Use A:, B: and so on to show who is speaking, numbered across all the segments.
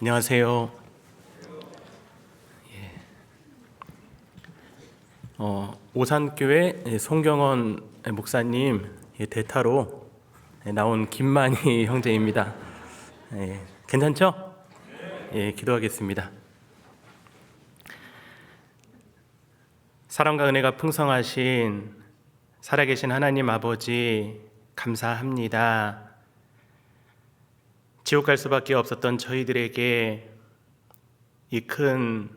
A: 안녕하세요. 오산교회 송경원 목사님 대타로 나온 김만희 형제입니다. 괜찮죠? 기도하겠습니다. 사랑과 은혜가 풍성하신 살아계신 하나님 아버지 감사합니다. 지옥 갈 수밖에 없었던 저희들에게 이 큰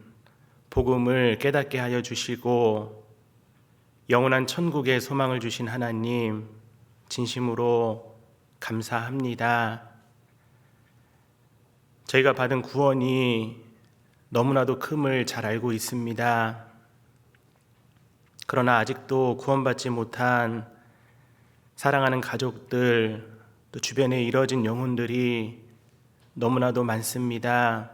A: 복음을 깨닫게 하여 주시고 영원한 천국의 소망을 주신 하나님 진심으로 감사합니다. 저희가 받은 구원이 너무나도 큼을 잘 알고 있습니다. 그러나 아직도 구원받지 못한 사랑하는 가족들, 또 주변에 이뤄진 영혼들이 너무나도 많습니다.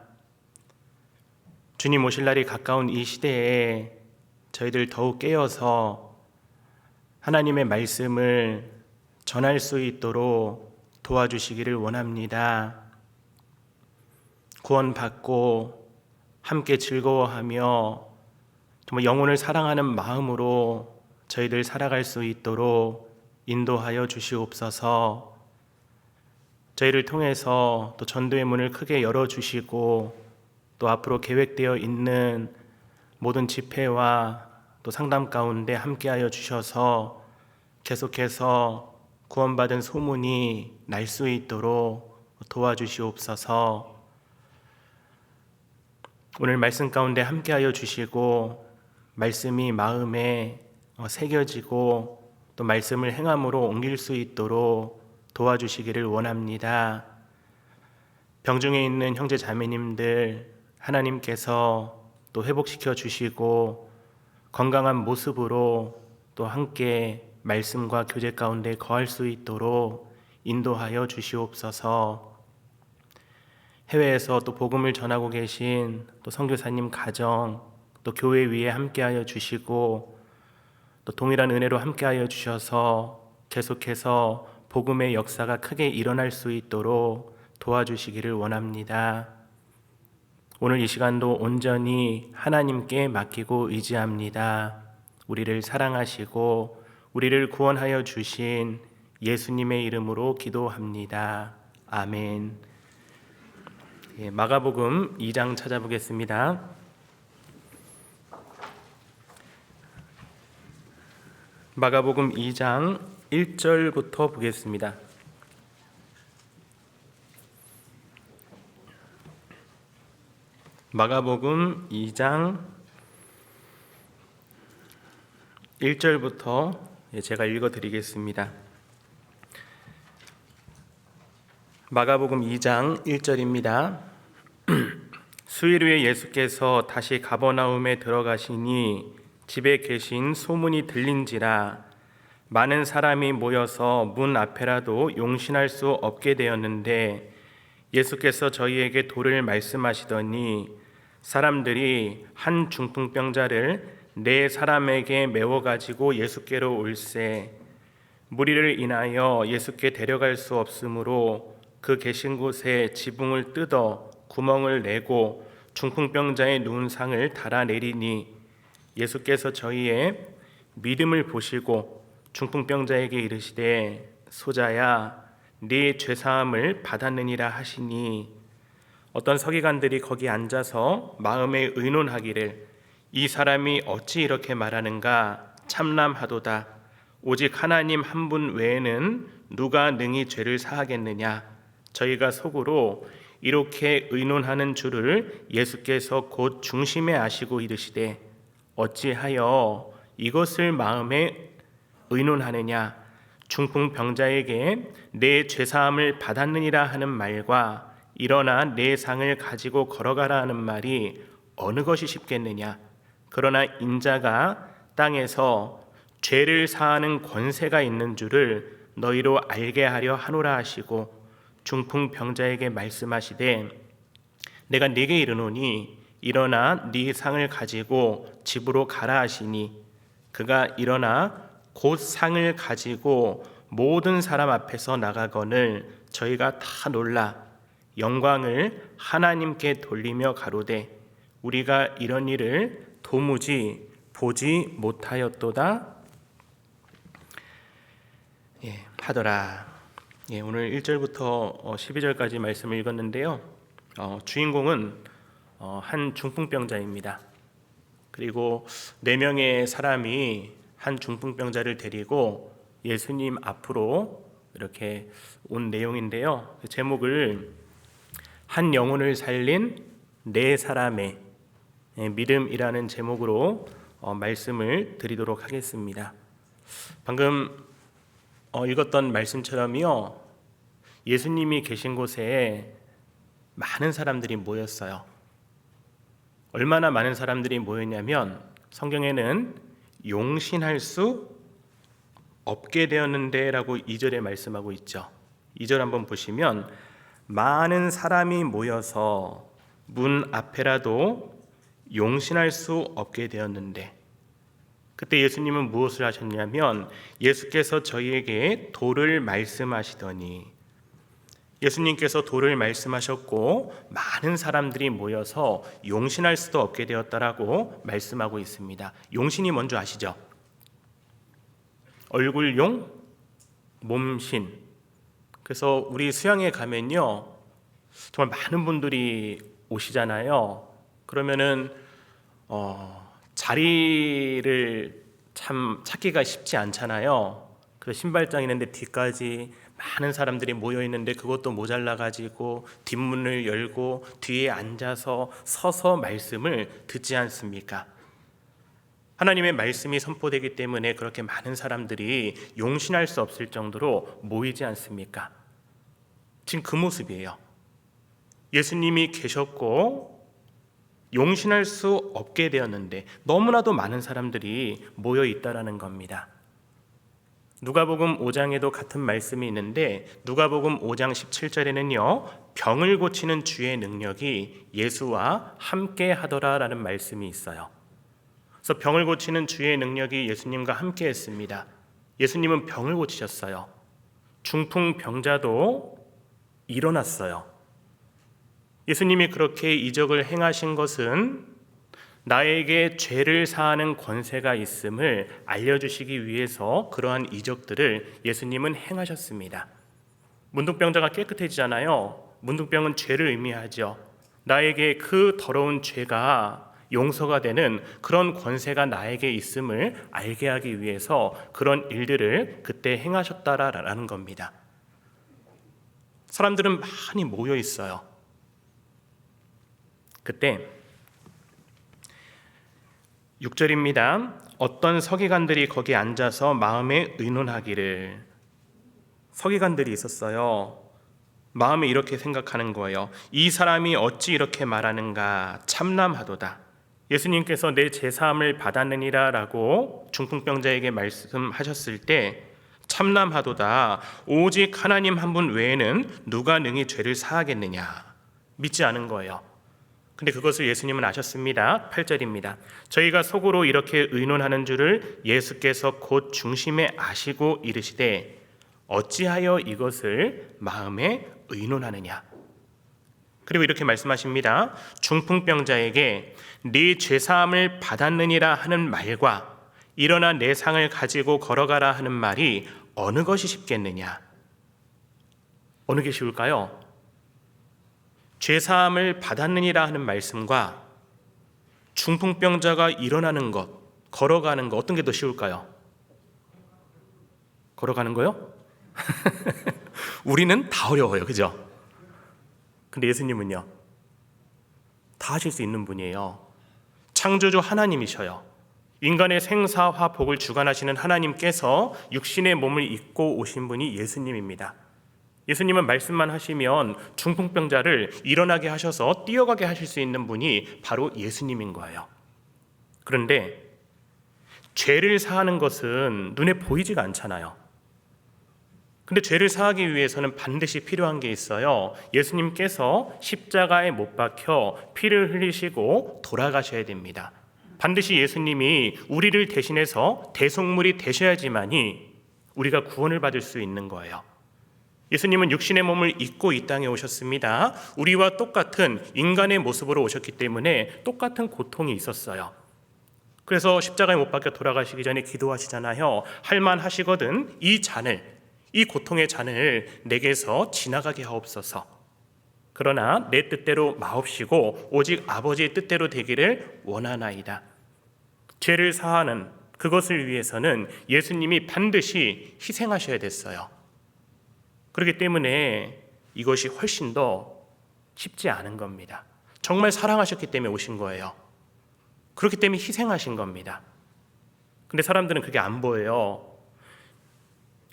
A: 주님 오실 날이 가까운 이 시대에 저희들 더욱 깨어서 하나님의 말씀을 전할 수 있도록 도와주시기를 원합니다. 구원받고 함께 즐거워하며 정말 영혼을 사랑하는 마음으로 저희들 살아갈 수 있도록 인도하여 주시옵소서. 저희를 통해서 또 전도의 문을 크게 열어주시고 또 앞으로 계획되어 있는 모든 집회와 또 상담 가운데 함께하여 주셔서 계속해서 구원받은 소문이 날 수 있도록 도와주시옵소서. 오늘 말씀 가운데 함께하여 주시고 말씀이 마음에 새겨지고 또 말씀을 행함으로 옮길 수 있도록 도와주시기를 원합니다. 병중에 있는 형제 자매님들 하나님께서 또 회복시켜 주시고 건강한 모습으로 또 함께 말씀과 교제 가운데 거할 수 있도록 인도하여 주시옵소서. 해외에서 또 복음을 전하고 계신 또 선교사님 가정 또 교회 위에 함께하여 주시고 또 동일한 은혜로 함께하여 주셔서 계속해서 복음의 역사가 크게 일어날 수 있도록 도와주시기를 원합니다. 오늘 이 시간도 온전히 하나님께 맡기고 의지합니다. 우리를 사랑하시고 우리를 구원하여 주신 예수님의 이름으로 기도합니다. 아멘. 마가복음 2장 찾아보겠습니다. 마가복음 2장 1절부터 보겠습니다. 마가복음 2장 1절부터 제가 읽어드리겠습니다. 마가복음 2장 1절입니다. 수일 후에 예수께서 다시 가버나움에 들어가시니 집에 계신 소문이 들린지라 많은 사람이 모여서 문 앞에라도 용신할 수 없게 되었는데 예수께서 저희에게 도를 말씀하시더니 사람들이 한 중풍병자를 4사람에게 메워 가지고 예수께로 올세 무리를 인하여 예수께 데려갈 수 없으므로 그 계신 곳에 지붕을 뜯어 구멍을 내고 중풍병자의 누운 상을 달아내리니 예수께서 저희의 믿음을 보시고 중풍병자에게 이르시되 소자야 네 죄사함을 받았느니라 하시니 어떤 서기관들이 거기 앉아서 마음에 의논하기를 이 사람이 어찌 이렇게 말하는가 참남하도다. 오직 하나님 한 분 외에는 누가 능히 죄를 사하겠느냐. 저희가 속으로 이렇게 의논하는 줄을 예수께서 곧 중심에 아시고 이르시되 어찌하여 이것을 마음에 의논하느냐. 중풍병자에게 내 죄사함을 받았느니라 하는 말과 일어나 내 상을 가지고 걸어가라 하는 말이 어느 것이 쉽겠느냐. 그러나 인자가 땅에서 죄를 사하는 권세가 있는 줄을 너희로 알게 하려 하노라 하시고 중풍병자에게 말씀하시되 내가 네게 이르노니 일어나 네 상을 가지고 집으로 가라 하시니 그가 일어나 곧 상을 가지고 모든 사람 앞에서 나가거늘 저희가 다 놀라 영광을 하나님께 돌리며 가로되 우리가 이런 일을 도무지 보지 못하였도다 하더라. 오늘 1절부터 12절까지 말씀을 읽었는데요. 주인공은 한 중풍병자입니다. 그리고 4명의 사람이 한 중풍병자를 데리고 예수님 앞으로 이렇게 온 내용인데요. 제목을 한 영혼을 살린 4사람의 믿음이라는 제목으로 말씀을 드리도록 하겠습니다. 방금 읽었던 말씀처럼요, 예수님이 계신 곳에 많은 사람들이 모였어요. 얼마나 많은 사람들이 모였냐면 성경에는 용신할 수 없게 되었는데 라고 2절에 말씀하고 있죠. 2절 한번 보시면 많은 사람이 모여서 문 앞에라도 용신할 수 없게 되었는데, 그때 예수님은 무엇을 하셨냐면 예수께서 저희에게 도를 말씀하시더니, 예수님께서 도를 말씀하셨고 많은 사람들이 모여서 용신할 수도 없게 되었다라고 말씀하고 있습니다. 용신이 뭔지 아시죠? 얼굴용, 몸신. 그래서 우리 수양에 가면요, 정말 많은 분들이 오시잖아요. 그러면은 자리를 참 찾기가 쉽지 않잖아요. 그래서 신발장 있는데 뒤까지 많은 사람들이 모여 있는데 그것도 모자라 가지고 뒷문을 열고 뒤에 앉아서 서서 말씀을 듣지 않습니까? 하나님의 말씀이 선포되기 때문에 그렇게 많은 사람들이 용신할 수 없을 정도로 모이지 않습니까? 지금 그 모습이에요. 예수님이 계셨고 용신할 수 없게 되었는데 너무나도 많은 사람들이 모여 있다라는 겁니다. 누가복음 5장에도 같은 말씀이 있는데 누가복음 5장 17절에는요, 병을 고치는 주의 능력이 예수와 함께 하더라라는 말씀이 있어요. 그래서 병을 고치는 주의 능력이 예수님과 함께 했습니다. 예수님은 병을 고치셨어요. 중풍병자도 일어났어요. 예수님이 그렇게 이적을 행하신 것은 나에게 죄를 사하는 권세가 있음을 알려주시기 위해서 그러한 이적들을 예수님은 행하셨습니다. 문둥병자가 깨끗해지잖아요. 문둥병은 죄를 의미하죠. 나에게 그 더러운 죄가 용서가 되는 그런 권세가 나에게 있음을 알게 하기 위해서 그런 일들을 그때 행하셨다라는 겁니다. 사람들은 많이 모여 있어요. 그때 6절입니다. 어떤 서기관들이 거기 앉아서 마음에 의논하기를, 서기관들이 있었어요. 마음에 이렇게 생각하는 거예요. 이 사람이 어찌 이렇게 말하는가, 참남하도다. 예수님께서 내 제사함을 받았느니라 라고 중풍병자에게 말씀하셨을 때 참남하도다. 오직 하나님 한 분 외에는 누가 능히 죄를 사하겠느냐. 믿지 않은 거예요. 근데 그것을 예수님은 아셨습니다. 8절입니다. 저희가 속으로 이렇게 의논하는 줄을 예수께서 곧 중심에 아시고 이르시되 어찌하여 이것을 마음에 의논하느냐. 그리고 이렇게 말씀하십니다. 중풍병자에게 네 죄사함을 받았느니라 하는 말과 일어나 내 상을 가지고 걸어가라 하는 말이 어느 것이 쉽겠느냐. 어느 게 쉬울까요? 죄사함을 받았느니라 하는 말씀과 중풍병자가 일어나는 것, 걸어가는 것, 어떤 게 더 쉬울까요? 걸어가는 거요? 우리는 다 어려워요, 그죠? 근데 예수님은요, 다 하실 수 있는 분이에요. 창조주 하나님이셔요. 인간의 생사화 복을 주관하시는 하나님께서 육신의 몸을 입고 오신 분이 예수님입니다. 예수님은 말씀만 하시면 중풍병자를 일어나게 하셔서 뛰어가게 하실 수 있는 분이 바로 예수님인 거예요. 그런데 죄를 사하는 것은 눈에 보이지가 않잖아요. 근데 죄를 사하기 위해서는 반드시 필요한 게 있어요. 예수님께서 십자가에 못 박혀 피를 흘리시고 돌아가셔야 됩니다. 반드시 예수님이 우리를 대신해서 대속물이 되셔야지만이 우리가 구원을 받을 수 있는 거예요. 예수님은 육신의 몸을 입고 이 땅에 오셨습니다. 우리와 똑같은 인간의 모습으로 오셨기 때문에 똑같은 고통이 있었어요. 그래서 십자가에 못 박혀 돌아가시기 전에 기도하시잖아요. 할만하시거든 이 잔을, 이 고통의 잔을 내게서 지나가게 하옵소서. 그러나 내 뜻대로 마옵시고 오직 아버지의 뜻대로 되기를 원하나이다. 죄를 사하는 그것을 위해서는 예수님이 반드시 희생하셔야 됐어요. 그렇기 때문에 이것이 훨씬 더 쉽지 않은 겁니다. 정말 사랑하셨기 때문에 오신 거예요. 그렇기 때문에 희생하신 겁니다. 근데 사람들은 그게 안 보여요.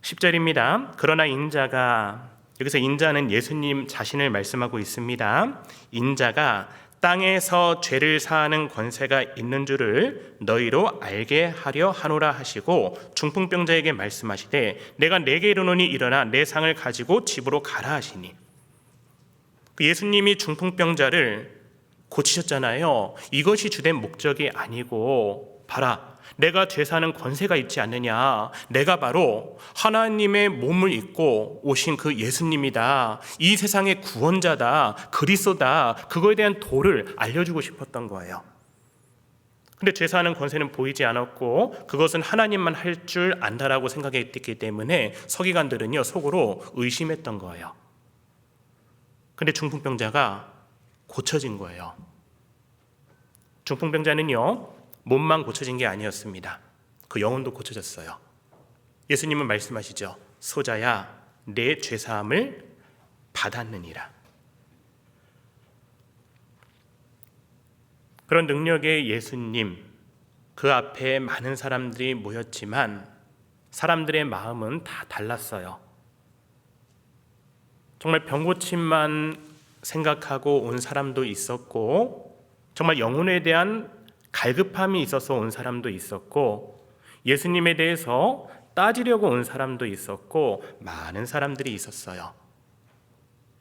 A: 10절입니다. 그러나 인자가, 여기서 인자는 예수님 자신을 말씀하고 있습니다. 인자가 땅에서 죄를 사하는 권세가 있는 줄을 너희로 알게 하려 하노라 하시고 중풍병자에게 말씀하시되 내가 내게 이르노니 일어나 내 상을 가지고 집으로 가라 하시니. 예수님이 중풍병자를 고치셨잖아요. 이것이 주된 목적이 아니고, 봐라, 내가 죄 사는 권세가 있지 않느냐, 내가 바로 하나님의 몸을 입고 오신 그 예수님이다, 이 세상의 구원자다, 그리스도다, 그거에 대한 도를 알려주고 싶었던 거예요. 근데 죄 사는 권세는 보이지 않았고 그것은 하나님만 할 줄 안다라고 생각했기 때문에 서기관들은요 속으로 의심했던 거예요. 근데 중풍병자가 고쳐진 거예요. 중풍병자는요 몸만 고쳐진 게 아니었습니다. 그 영혼도 고쳐졌어요. 예수님은 말씀하시죠. 소자야, 내 죄사함을 받았느니라. 그런 능력의 예수님, 그 앞에 많은 사람들이 모였지만 사람들의 마음은 다 달랐어요. 정말 병고침만 생각하고 온 사람도 있었고, 정말 영혼에 대한 갈급함이 있어서 온 사람도 있었고, 예수님에 대해서 따지려고 온 사람도 있었고, 많은 사람들이 있었어요.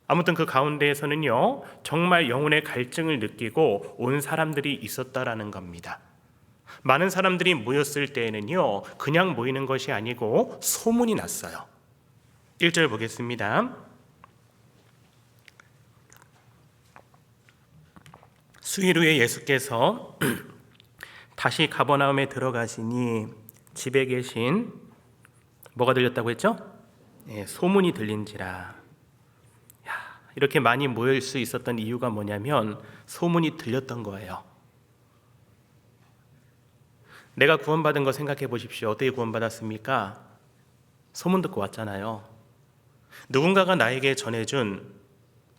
A: 아무튼 그 가운데에서는요 정말 영혼의 갈증을 느끼고 온 사람들이 있었다라는 겁니다. 많은 사람들이 모였을 때에는요 그냥 모이는 것이 아니고 소문이 났어요. 1절 보겠습니다. 수일 후에 예수께서 다시 가버나움에 들어가시니 집에 계신, 뭐가 들렸다고 했죠? 소문이 들린지라. 이렇게 많이 모일 수 있었던 이유가 뭐냐면 소문이 들렸던 거예요. 내가 구원받은 거 생각해 보십시오. 어떻게 구원받았습니까? 소문 듣고 왔잖아요. 누군가가 나에게 전해준,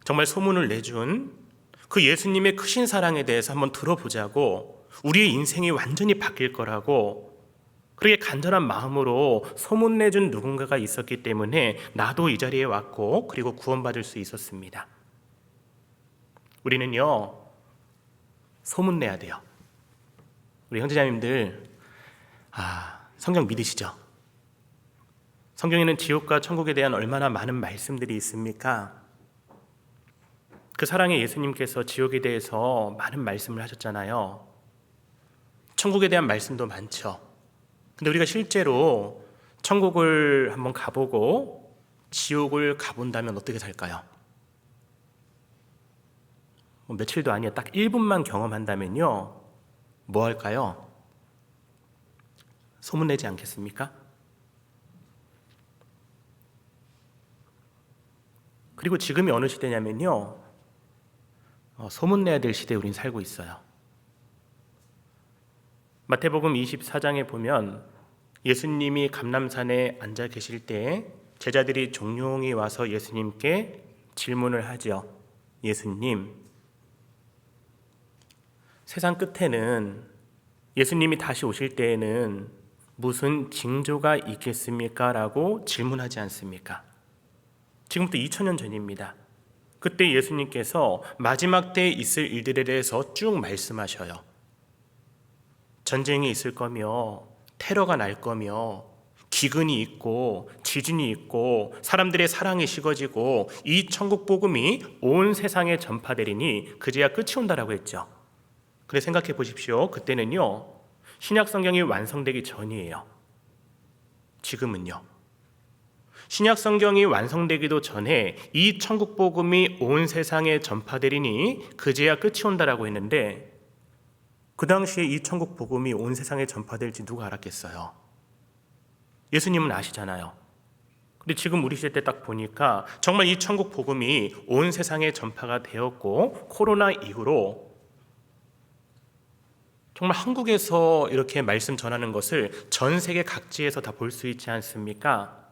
A: 정말 소문을 내준 그 예수님의 크신 사랑에 대해서 한번 들어보자고, 우리의 인생이 완전히 바뀔 거라고 그렇게 간절한 마음으로 소문내준 누군가가 있었기 때문에 나도 이 자리에 왔고 그리고 구원받을 수 있었습니다. 우리는요 소문내야 돼요. 우리 형제자매님들, 성경 믿으시죠? 성경에는 지옥과 천국에 대한 얼마나 많은 말씀들이 있습니까? 그 사랑의 예수님께서 지옥에 대해서 많은 말씀을 하셨잖아요. 천국에 대한 말씀도 많죠. 근데 우리가 실제로 천국을 한번 가보고 지옥을 가본다면 어떻게 살까요? 며칠도 아니야, 딱 1분만 경험한다면요 뭐 할까요? 소문내지 않겠습니까? 그리고 지금이 어느 시대냐면요 소문내야 될 시대에 우린 살고 있어요. 마태복음 24장에 보면 예수님이 감람산에 앉아 계실 때 제자들이 종용이 와서 예수님께 질문을 하죠. 예수님, 세상 끝에는, 예수님이 다시 오실 때에는 무슨 징조가 있겠습니까? 라고 질문하지 않습니까? 지금부터 2000년 전입니다. 그때 예수님께서 마지막 때에 있을 일들에 대해서 쭉 말씀하셔요. 전쟁이 있을 거며, 테러가 날 거며, 기근이 있고 지진이 있고 사람들의 사랑이 식어지고 이 천국 복음이 온 세상에 전파되리니 그제야 끝이 온다라고 했죠. 그래 생각해 보십시오. 그때는요 신약 성경이 완성되기 전이에요. 지금은요 신약 성경이 완성되기도 전에 이 천국 복음이 온 세상에 전파되리니 그제야 끝이 온다라고 했는데, 그 당시에 이 천국 복음이 온 세상에 전파될지 누가 알았겠어요? 예수님은 아시잖아요. 근데 지금 우리 시대 때 딱 보니까 정말 이 천국 복음이 온 세상에 전파가 되었고, 코로나 이후로 정말 한국에서 이렇게 말씀 전하는 것을 전 세계 각지에서 다 볼 수 있지 않습니까?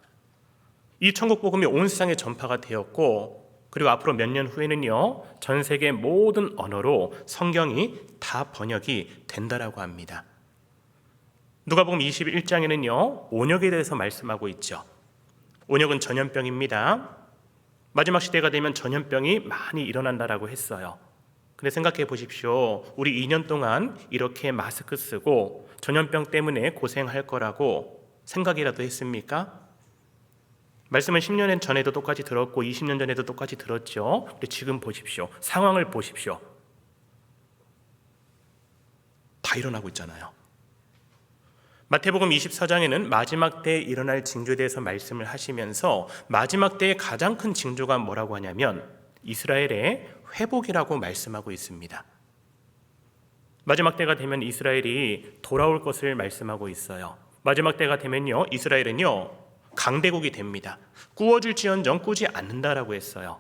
A: 이 천국 복음이 온 세상에 전파가 되었고, 그리고 앞으로 몇 년 후에는요, 전 세계 모든 언어로 성경이 다 번역이 된다라고 합니다. 누가복음 21장에는요, 온역에 대해서 말씀하고 있죠. 온역은 전염병입니다. 마지막 시대가 되면 전염병이 많이 일어난다라고 했어요. 근데 생각해 보십시오. 우리 2년 동안 이렇게 마스크 쓰고 전염병 때문에 고생할 거라고 생각이라도 했습니까? 말씀은 10년 전에도 똑같이 들었고 20년 전에도 똑같이 들었죠. 근데 지금 보십시오. 상황을 보십시오. 다 일어나고 있잖아요. 마태복음 24장에는 마지막 때에 일어날 징조에 대해서 말씀을 하시면서 마지막 때의 가장 큰 징조가 뭐라고 하냐면 이스라엘의 회복이라고 말씀하고 있습니다. 마지막 때가 되면 이스라엘이 돌아올 것을 말씀하고 있어요. 마지막 때가 되면요, 이스라엘은요 강대국이 됩니다. 꾸어줄지언정 꾸지 않는다라고 했어요.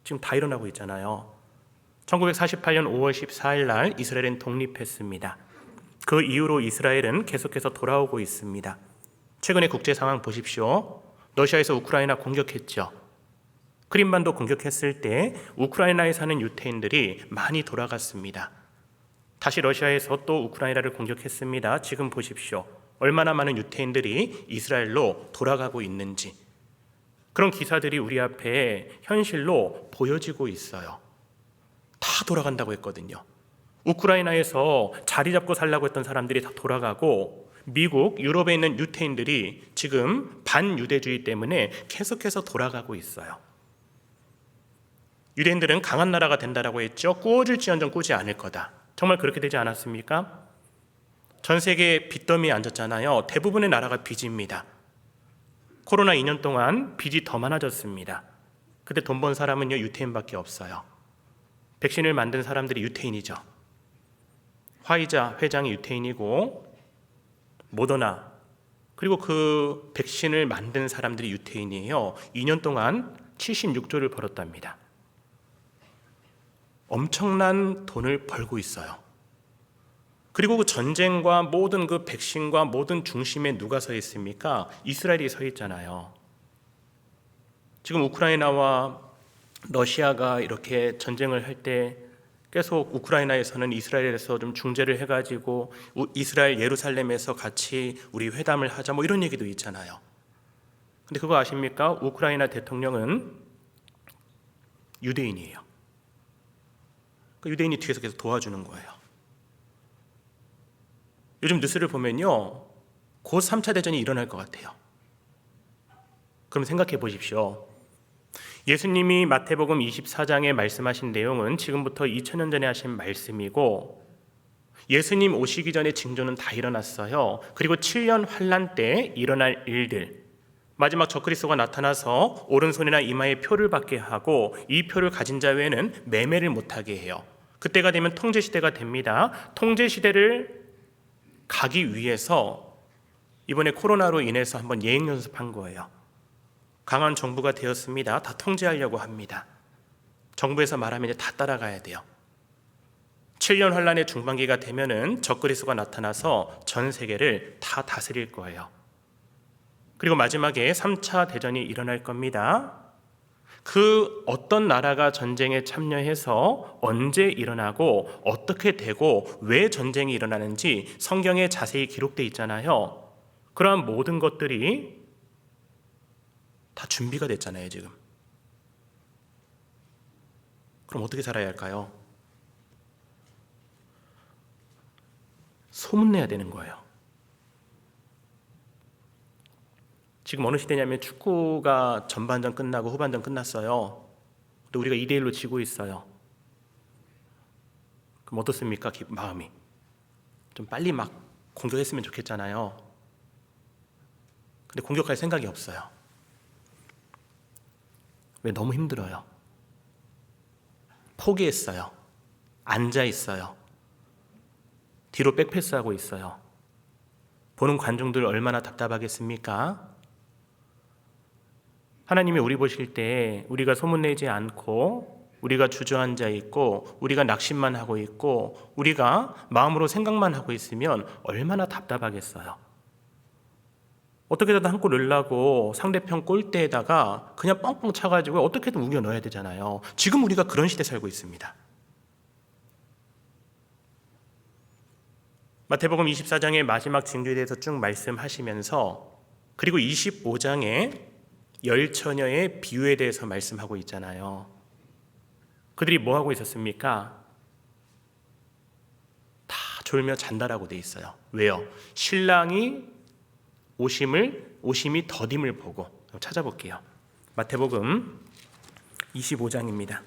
A: 지금 다 일어나고 있잖아요. 1948년 5월 14일 날 이스라엘은 독립했습니다. 그 이후로 이스라엘은 계속해서 돌아오고 있습니다. 최근에 국제 상황 보십시오. 러시아에서 우크라이나 공격했죠. 크림반도 공격했을 때 우크라이나에 사는 유태인들이 많이 돌아갔습니다. 다시 러시아에서 또 우크라이나를 공격했습니다. 지금 보십시오. 얼마나 많은 유태인들이 이스라엘로 돌아가고 있는지. 그런 기사들이 우리 앞에 현실로 보여지고 있어요. 다 돌아간다고 했거든요. 우크라이나에서 자리 잡고 살려고 했던 사람들이 다 돌아가고, 미국, 유럽에 있는 유태인들이 지금 반유대주의 때문에 계속해서 돌아가고 있어요. 유대인들은 강한 나라가 된다라고 했죠. 꾸어줄지언정 꾸지 않을 거다. 정말 그렇게 되지 않았습니까? 전 세계에 빚더미에 앉았잖아요. 대부분의 나라가 빚입니다. 코로나 2년 동안 빚이 더 많아졌습니다. 근데 돈 번 사람은요, 유태인밖에 없어요. 백신을 만든 사람들이 유태인이죠. 화이자 회장이 유태인이고, 모더나, 그리고 그 백신을 만든 사람들이 유태인이에요. 2년 동안 76조를 벌었답니다. 엄청난 돈을 벌고 있어요. 그리고 그 전쟁과 모든 그 백신과 모든 중심에 누가 서 있습니까? 이스라엘이 서 있잖아요. 지금 우크라이나와 러시아가 이렇게 전쟁을 할 때 계속 우크라이나에서는 이스라엘에서 좀 중재를 해가지고 이스라엘 예루살렘에서 같이 우리 회담을 하자 뭐 이런 얘기도 있잖아요. 근데 그거 아십니까? 우크라이나 대통령은 유대인이에요. 그 유대인이 뒤에서 계속 도와주는 거예요. 요즘 뉴스를 보면요, 곧 3차 대전이 일어날 것 같아요. 그럼 생각해 보십시오. 예수님이 마태복음 24장에 말씀하신 내용은 지금부터 2000년 전에 하신 말씀이고, 예수님 오시기 전에 징조는 다 일어났어요. 그리고 7년 환란 때 일어날 일들, 마지막 적그리스도가 나타나서 오른손이나 이마에 표를 받게 하고 이 표를 가진 자 외에는 매매를 못하게 해요. 그때가 되면 통제시대가 됩니다. 통제시대를 가기 위해서 이번에 코로나로 인해서 한번 예행 연습한 거예요. 강한 정부가 되었습니다. 다 통제하려고 합니다. 정부에서 말하면 이제 다 따라가야 돼요. 7년 환란의 중반기가 되면은 적그리스도가 나타나서 전 세계를 다 다스릴 거예요. 그리고 마지막에 3차 대전이 일어날 겁니다. 그 어떤 나라가 전쟁에 참여해서 언제 일어나고 어떻게 되고 왜 전쟁이 일어나는지 성경에 자세히 기록되어 있잖아요. 그러한 모든 것들이 다 준비가 됐잖아요, 지금. 그럼 어떻게 살아야 할까요? 소문내야 되는 거예요. 지금 어느 시대냐면 축구가 전반전 끝나고 후반전 끝났어요. 근데 우리가 2대1로 지고 있어요. 그럼 어떻습니까? 마음이. 좀 빨리 막 공격했으면 좋겠잖아요. 근데 공격할 생각이 없어요. 왜? 너무 힘들어요. 포기했어요. 앉아 있어요. 뒤로 백패스하고 있어요. 보는 관중들 얼마나 답답하겠습니까? 하나님이 우리 보실 때 우리가 소문내지 않고, 우리가 주저앉아 있고, 우리가 낙심만 하고 있고, 우리가 마음으로 생각만 하고 있으면 얼마나 답답하겠어요. 어떻게든 한 골 넣으려고 상대편 골대에다가 그냥 뻥뻥 차가지고 어떻게든 우겨 넣어야 되잖아요. 지금 우리가 그런 시대에 살고 있습니다. 마태복음 24장의 마지막 징조에 대해서 쭉 말씀하시면서, 그리고 25장에 열처녀의 비유에 대해서 말씀하고 있잖아요. 그들이 뭐 하고 있었습니까? 다 졸며 잔다라고 돼 있어요. 왜요? 신랑이 오심이 더딤을 보고. 찾아볼게요. 마태복음 25장입니다.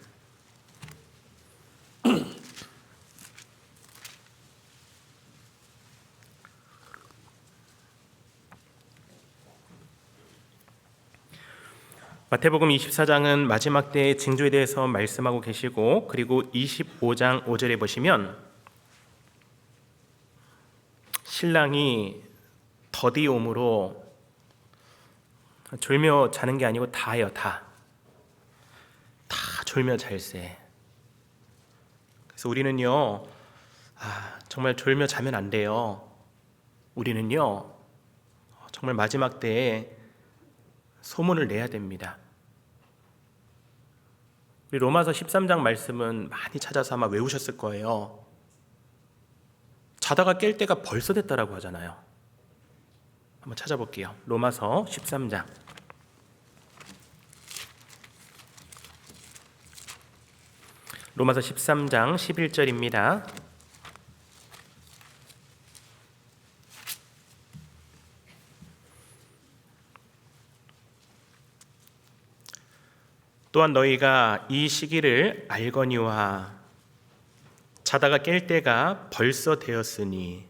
A: 마태복음 24장은 마지막 때의 징조에 대해서 말씀하고 계시고, 그리고 25장 5절에 보시면 신랑이 더디 옴으로, 졸며 자는 게 아니고 다예요. 다 졸며 잘세. 그래서 우리는요, 정말 졸며 자면 안 돼요. 우리는요, 정말 마지막 때에 소문을 내야 됩니다. 우리 로마서 13장 말씀은 많이 찾아서 아마 외우셨을 거예요. 자다가 깰 때가 벌써 됐다라고 하잖아요. 한번 찾아볼게요. 로마서 13장. 로마서 13장 11절입니다. 또한 너희가 이 시기를 알거니와 자다가 깰 때가 벌써 되었으니.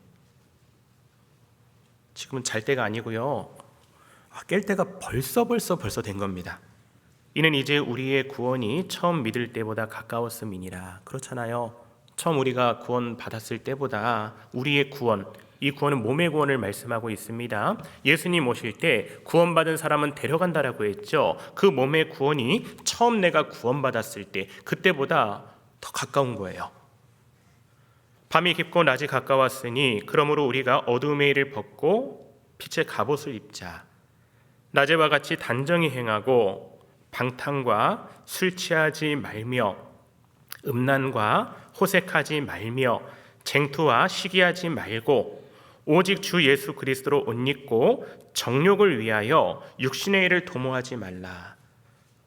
A: 지금은 잘 때가 아니고요, 깰 때가 벌써 된 겁니다. 이는 이제 우리의 구원이 처음 믿을 때보다 가까웠음이니라. 그렇잖아요. 처음 우리가 구원 받았을 때보다 우리의 구원, 이 구원은 몸의 구원을 말씀하고 있습니다. 예수님 오실 때 구원받은 사람은 데려간다라고 했죠. 그 몸의 구원이 처음 내가 구원받았을 때 그때보다 더 가까운 거예요. 밤이 깊고 낮이 가까웠으니 그러므로 우리가 어둠의 일을 벗고 빛의 갑옷을 입자. 낮에와 같이 단정히 행하고 방탕과 술 취하지 말며 음란과 호색하지 말며 쟁투와 시기하지 말고 오직 주 예수 그리스도로 옷 입고 정욕을 위하여 육신의 일을 도모하지 말라.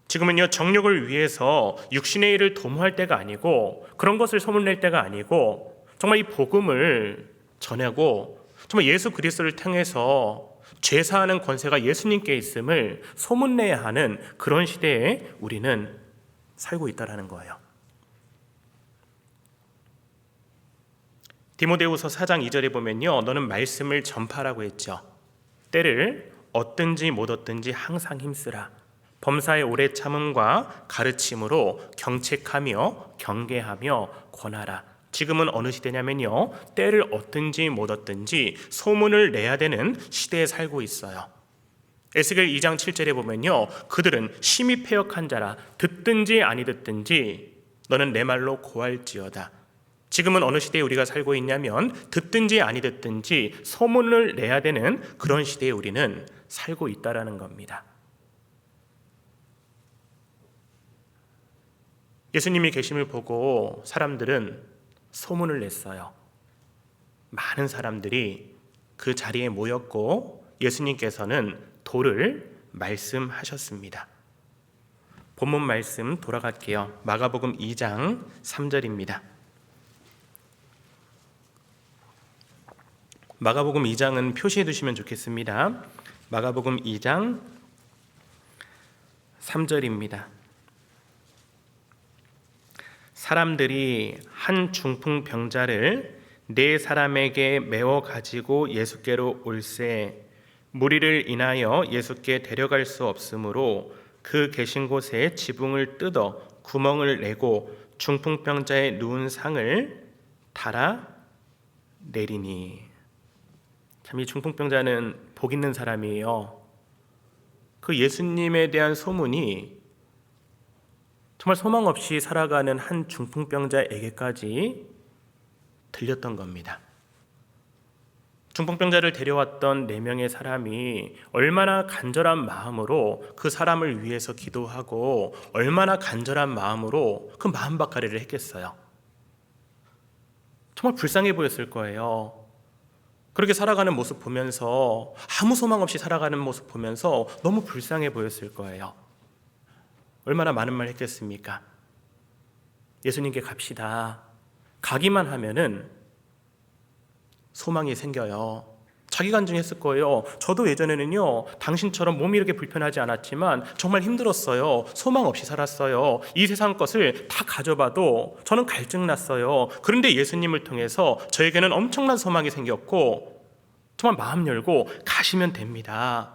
A: 지금은요, 정욕을 위해서 육신의 일을 도모할 때가 아니고, 그런 것을 소문낼 때가 아니고, 정말 이 복음을 전하고 정말 예수 그리스도를 통해서 죄사하는 권세가 예수님께 있음을 소문내야 하는 그런 시대에 우리는 살고 있다는 거예요. 디모데후서 4장 2절에 보면요, 너는 말씀을 전파라고 했죠. 때를 얻든지 못 얻든지 항상 힘쓰라. 범사의 오래 참음과 가르침으로 경책하며 경계하며 권하라. 지금은 어느 시대냐면요, 때를 얻든지 못 얻든지 소문을 내야 되는 시대에 살고 있어요. 에스겔 2장 7절에 보면요, 그들은 심히 패역한 자라. 듣든지 아니 듣든지 너는 내 말로 고할지어다. 지금은 어느 시대에 우리가 살고 있냐면 듣든지 아니 듣든지 소문을 내야 되는 그런 시대에 우리는 살고 있다라는 겁니다. 예수님이 계심을 보고 사람들은 소문을 냈어요. 많은 사람들이 그 자리에 모였고 예수님께서는 도를 말씀하셨습니다. 본문 말씀 돌아갈게요. 마가복음 2장 3절입니다. 마가복음 2장은 표시해 두시면 좋겠습니다. 마가복음 2장 3절입니다. 사람들이 한 중풍 병자를 네 사람에게 메워 가지고 예수께로 올세 무리를 인하여 예수께 데려갈 수 없으므로 그 계신 곳에 지붕을 뜯어 구멍을 내고 중풍병자의 누운 상을 달아 내리니. 참, 이 중풍병자는 복 있는 사람이에요. 그 예수님에 대한 소문이 정말 소망 없이 살아가는 한 중풍병자에게까지 들렸던 겁니다. 중풍병자를 데려왔던 4명의 사람이 얼마나 간절한 마음으로 그 사람을 위해서 기도하고 얼마나 간절한 마음으로 그 마음밭가리를 했겠어요. 정말 불쌍해 보였을 거예요. 그렇게 살아가는 모습 보면서, 아무 소망 없이 살아가는 모습 보면서 너무 불쌍해 보였을 거예요. 얼마나 많은 말 했겠습니까? 예수님께 갑시다. 가기만 하면은 소망이 생겨요. 자기 간증했을 거예요. 저도 예전에는요, 당신처럼 몸이 이렇게 불편하지 않았지만 정말 힘들었어요. 소망 없이 살았어요. 이 세상 것을 다 가져봐도 저는 갈증났어요. 그런데 예수님을 통해서 저에게는 엄청난 소망이 생겼고 정말 마음 열고 가시면 됩니다.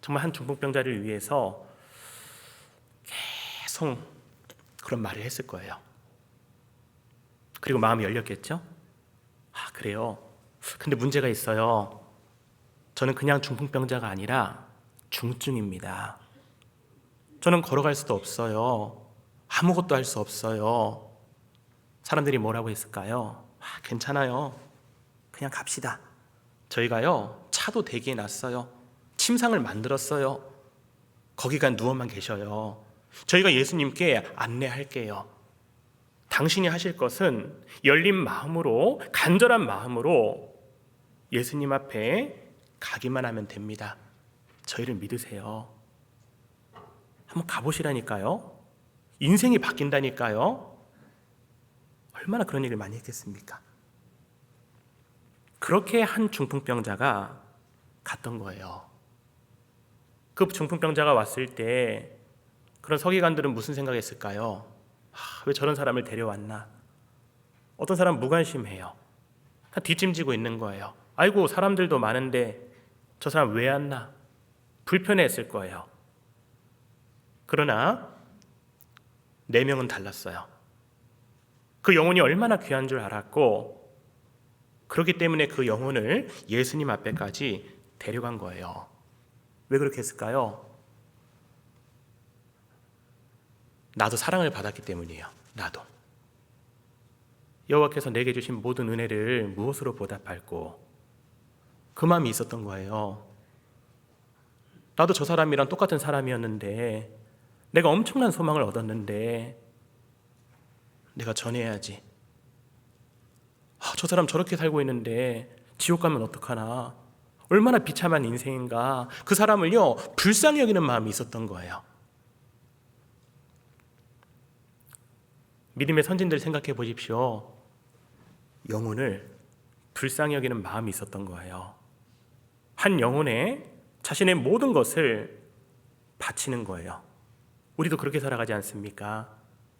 A: 정말 한 중풍병자를 위해서 계속 그런 말을 했을 거예요. 그리고 마음이 열렸겠죠? 그래요. 근데 문제가 있어요. 저는 그냥 중풍병자가 아니라 중증입니다. 저는 걸어갈 수도 없어요. 아무것도 할 수 없어요. 사람들이 뭐라고 했을까요? 괜찮아요. 그냥 갑시다. 저희가요, 차도 대기해 놨어요. 침상을 만들었어요. 거기가 누워만 계셔요. 저희가 예수님께 안내할게요. 당신이 하실 것은 열린 마음으로, 간절한 마음으로 예수님 앞에 가기만 하면 됩니다. 저희를 믿으세요. 한번 가보시라니까요. 인생이 바뀐다니까요. 얼마나 그런 얘기를 많이 했겠습니까? 그렇게 한 중풍병자가 갔던 거예요. 그 중풍병자가 왔을 때 그런 서기관들은 무슨 생각했을까요? 왜 저런 사람을 데려왔나? 어떤 사람 무관심해요. 뒷짐지고 있는 거예요. 아이고, 사람들도 많은데 저 사람 왜 왔나? 불편해했을 거예요. 그러나 4명은 달랐어요. 그 영혼이 얼마나 귀한 줄 알았고, 그렇기 때문에 그 영혼을 예수님 앞에까지 데려간 거예요. 왜 그렇게 했을까요? 나도 사랑을 받았기 때문이에요. 나도. 여호와께서 내게 주신 모든 은혜를 무엇으로 보답할꼬? 그 마음이 있었던 거예요. 나도 저 사람이랑 똑같은 사람이었는데, 내가 엄청난 소망을 얻었는데 내가 전해야지. 저 사람 저렇게 살고 있는데 지옥 가면 어떡하나? 얼마나 비참한 인생인가? 그 사람을요, 불쌍히 여기는 마음이 있었던 거예요. 믿음의 선진들 생각해 보십시오. 영혼을 불쌍히 여기는 마음이 있었던 거예요. 한 영혼에 자신의 모든 것을 바치는 거예요. 우리도 그렇게 살아가지 않습니까?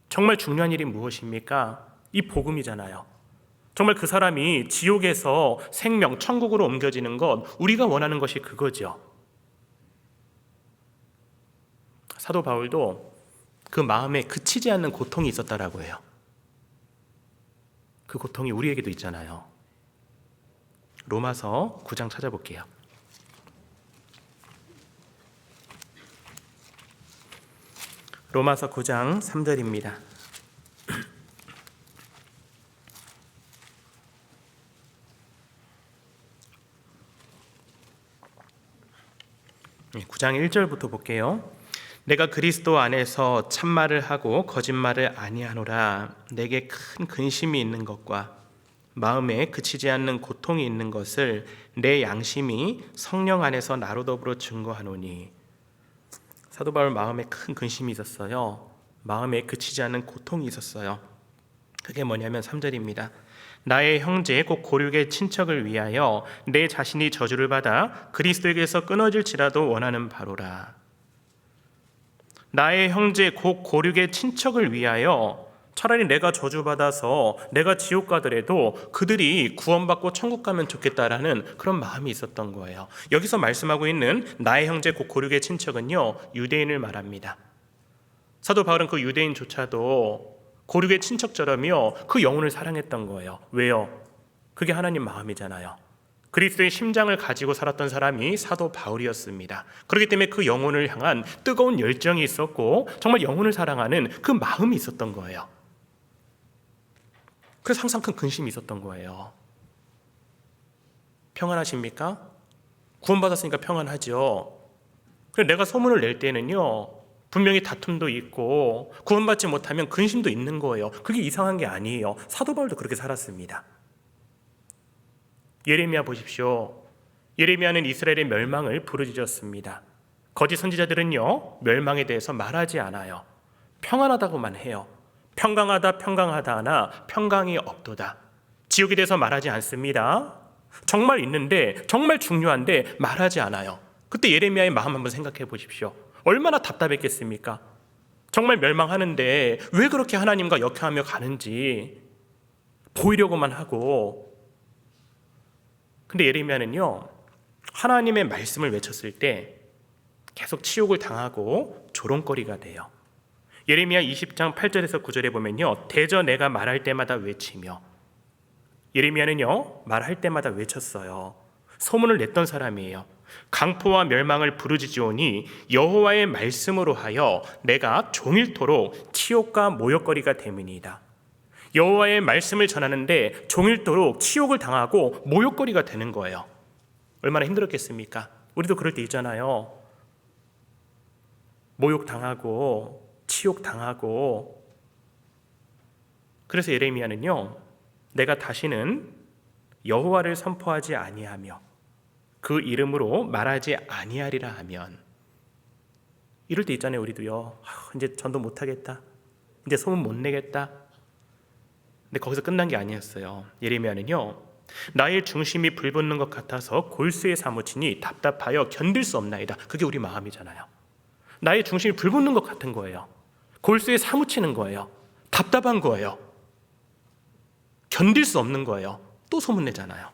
A: 정말 중요한 일이 무엇입니까? 이 복음이잖아요. 정말 그 사람이 지옥에서 생명, 천국으로 옮겨지는 것, 우리가 원하는 것이 그거죠. 사도 바울도 그 마음에 그치지 않는 고통이 있었다라고 해요. 그 고통이 우리에게도 있잖아요. 로마서 9장 찾아볼게요. 로마서 9장 3절입니다. 네, 9장 1절부터 볼게요. 내가 그리스도 안에서 참말을 하고 거짓말을 아니하노라. 내게 큰 근심이 있는 것과 마음에 그치지 않는 고통이 있는 것을 내 양심이 성령 안에서 나로 더불어 증거하노니. 사도 바울 마음에 큰 근심이 있었어요. 마음에 그치지 않는 고통이 있었어요. 그게 뭐냐면 3절입니다. 나의 형제 곧 고륙의 친척을 위하여 내 자신이 저주를 받아 그리스도에게서 끊어질지라도 원하는 바로라. 나의 형제 곧 고륙의 친척을 위하여 차라리 내가 저주받아서 내가 지옥 가더라도 그들이 구원받고 천국 가면 좋겠다라는 그런 마음이 있었던 거예요. 여기서 말씀하고 있는 나의 형제 곧 고륙의 친척은요, 유대인을 말합니다. 사도 바울은 그 유대인조차도 고륙의 친척처럼요, 그 영혼을 사랑했던 거예요. 왜요? 그게 하나님 마음이잖아요. 그리스도의 심장을 가지고 살았던 사람이 사도 바울이었습니다. 그렇기 때문에 그 영혼을 향한 뜨거운 열정이 있었고 정말 영혼을 사랑하는 그 마음이 있었던 거예요. 그래서 항상 큰 근심이 있었던 거예요. 평안하십니까? 구원받았으니까 평안하죠. 그래서 내가 소문을 낼 때는요, 분명히 다툼도 있고 구원받지 못하면 근심도 있는 거예요. 그게 이상한 게 아니에요. 사도 바울도 그렇게 살았습니다. 예레미야 보십시오. 예레미야는 이스라엘의 멸망을 부르짖었습니다. 거짓 선지자들은요, 멸망에 대해서 말하지 않아요. 평안하다고만 해요. 평강하다 평강하다 하나 평강이 없도다. 지옥에 대해서 말하지 않습니다. 정말 있는데 정말 중요한데 말하지 않아요. 그때 예레미야의 마음 한번 생각해 보십시오. 얼마나 답답했겠습니까? 정말 멸망하는데 왜 그렇게 하나님과 역행하며 가는지 보이려고만 하고. 근데 예레미야는요, 하나님의 말씀을 외쳤을 때 계속 치욕을 당하고 조롱거리가 돼요. 예레미야 20장 8절에서 9절에 보면요, 대저 내가 말할 때마다 외치며. 예레미야는요, 말할 때마다 외쳤어요. 소문을 냈던 사람이에요. 강포와 멸망을 부르짖으오니 여호와의 말씀으로 하여 내가 종일토록 치욕과 모욕거리가 됨이니이다. 여호와의 말씀을 전하는데 종일토록 치욕을 당하고 모욕거리가 되는 거예요. 얼마나 힘들었겠습니까? 우리도 그럴 때 있잖아요. 모욕당하고 치욕당하고. 그래서 예레미야는요, 내가 다시는 여호와를 선포하지 아니하며 그 이름으로 말하지 아니하리라 하면. 이럴 때 있잖아요. 우리도요, 이제 전도 못하겠다, 이제 소문 못 내겠다. 근데 거기서 끝난 게 아니었어요. 예레미야는요, 나의 중심이 불붙는 것 같아서 골수에 사무치니 답답하여 견딜 수 없나이다. 그게 우리 마음이잖아요. 나의 중심이 불붙는 것 같은 거예요. 골수에 사무치는 거예요. 답답한 거예요. 견딜 수 없는 거예요. 또 소문내잖아요.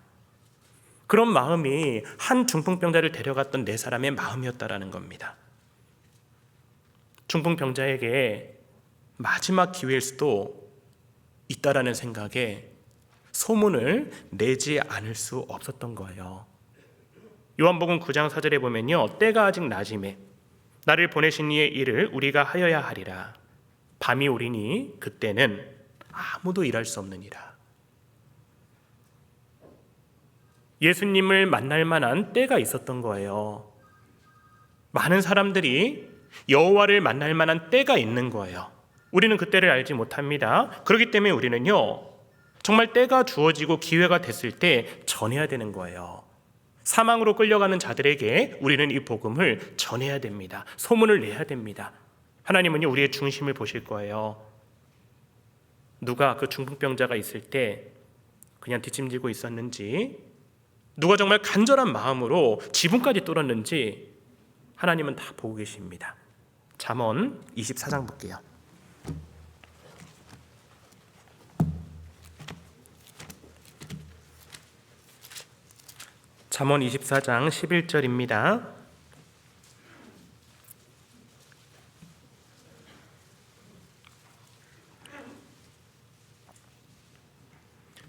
A: 그런 마음이 한 중풍병자를 데려갔던 네 사람의 마음이었다라는 겁니다. 중풍병자에게 마지막 기회일 수도 있다라는 생각에 소문을 내지 않을 수 없었던 거예요. 요한복음 9장 4절에 보면요, 때가 아직 낮임에 나를 보내신 이의 일을 우리가 하여야 하리라. 밤이 오리니 그때는 아무도 일할 수 없느니라. 예수님을 만날 만한 때가 있었던 거예요. 많은 사람들이 여호와를 만날 만한 때가 있는 거예요. 우리는 그 때를 알지 못합니다. 그렇기 때문에 우리는요, 정말 때가 주어지고 기회가 됐을 때 전해야 되는 거예요. 사망으로 끌려가는 자들에게 우리는 이 복음을 전해야 됩니다. 소문을 내야 됩니다. 하나님은요, 우리의 중심을 보실 거예요. 누가 그 중풍병자가 있을 때 그냥 뒷짐지고 있었는지, 누가 정말 간절한 마음으로 지붕까지 뚫었는지 하나님은 다 보고 계십니다. 잠언 24장 볼게요. 잠언 24장 11절입니다.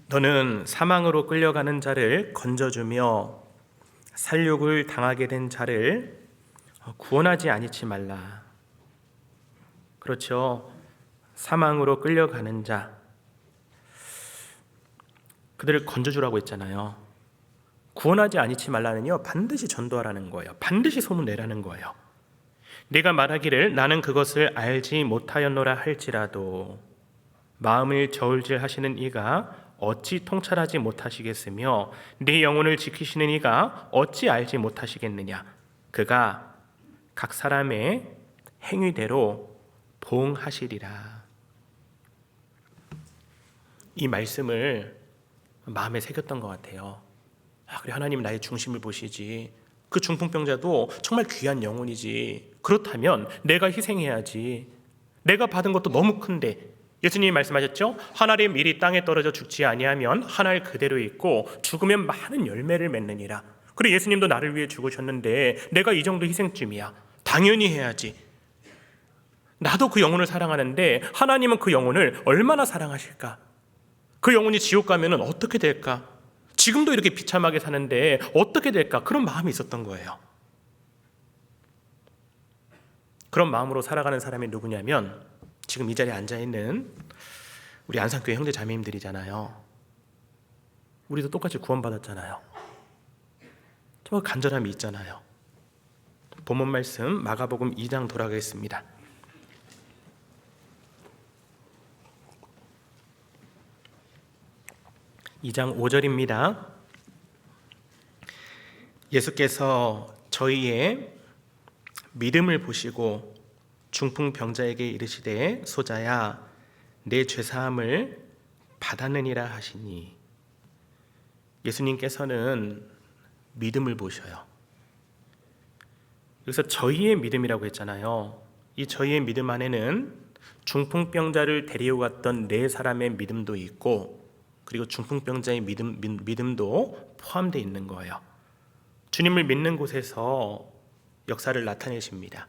A: 너는 사망으로 끌려가는 자를 건져주며 살육을 당하게 된 자를 구원하지 아니치 말라. 그렇죠. 사망으로 끌려가는 자, 그들을 건져주라고 했잖아요. 구원하지 아니치 말라는요, 반드시 전도하라는 거예요. 반드시 소문내라는 거예요. 네가 말하기를 나는 그것을 알지 못하였노라 할지라도 마음을 저울질 하시는 이가 어찌 통찰하지 못하시겠으며 네 영혼을 지키시는 이가 어찌 알지 못하시겠느냐. 그가 각 사람의 행위대로 보응하시리라. 이 말씀을 마음에 새겼던 것 같아요. 그래, 하나님 나의 중심을 보시지. 그 중풍병자도 정말 귀한 영혼이지. 그렇다면 내가 희생해야지. 내가 받은 것도 너무 큰데 예수님이 말씀하셨죠? 한 알의 밀이 땅에 떨어져 죽지 아니하면 한 알 그대로 있고 죽으면 많은 열매를 맺느니라. 그래, 예수님도 나를 위해 죽으셨는데 내가 이 정도 희생쯤이야. 당연히 해야지. 나도 그 영혼을 사랑하는데 하나님은 그 영혼을 얼마나 사랑하실까? 그 영혼이 지옥 가면 어떻게 될까? 지금도 이렇게 비참하게 사는데 어떻게 될까? 그런 마음이 있었던 거예요. 그런 마음으로 살아가는 사람이 누구냐면 지금 이 자리에 앉아있는 우리 안산교회 형제 자매님들이잖아요. 우리도 똑같이 구원받았잖아요. 정말 간절함이 있잖아요. 본문 말씀 마가복음 2장 돌아가겠습니다. 2장 5절입니다. 예수께서 저희의 믿음을 보시고 중풍병자에게 이르시되 소자야 내 죄사함을 받았느니라 하시니, 예수님께서는 믿음을 보셔요. 여기서 저희의 믿음이라고 했잖아요. 이 저희의 믿음 안에는 중풍병자를 데려갔던 네 사람의 믿음도 있고 그리고 중풍병자의 믿음도 포함되어 있는 거예요. 주님을 믿는 곳에서 역사를 나타내십니다.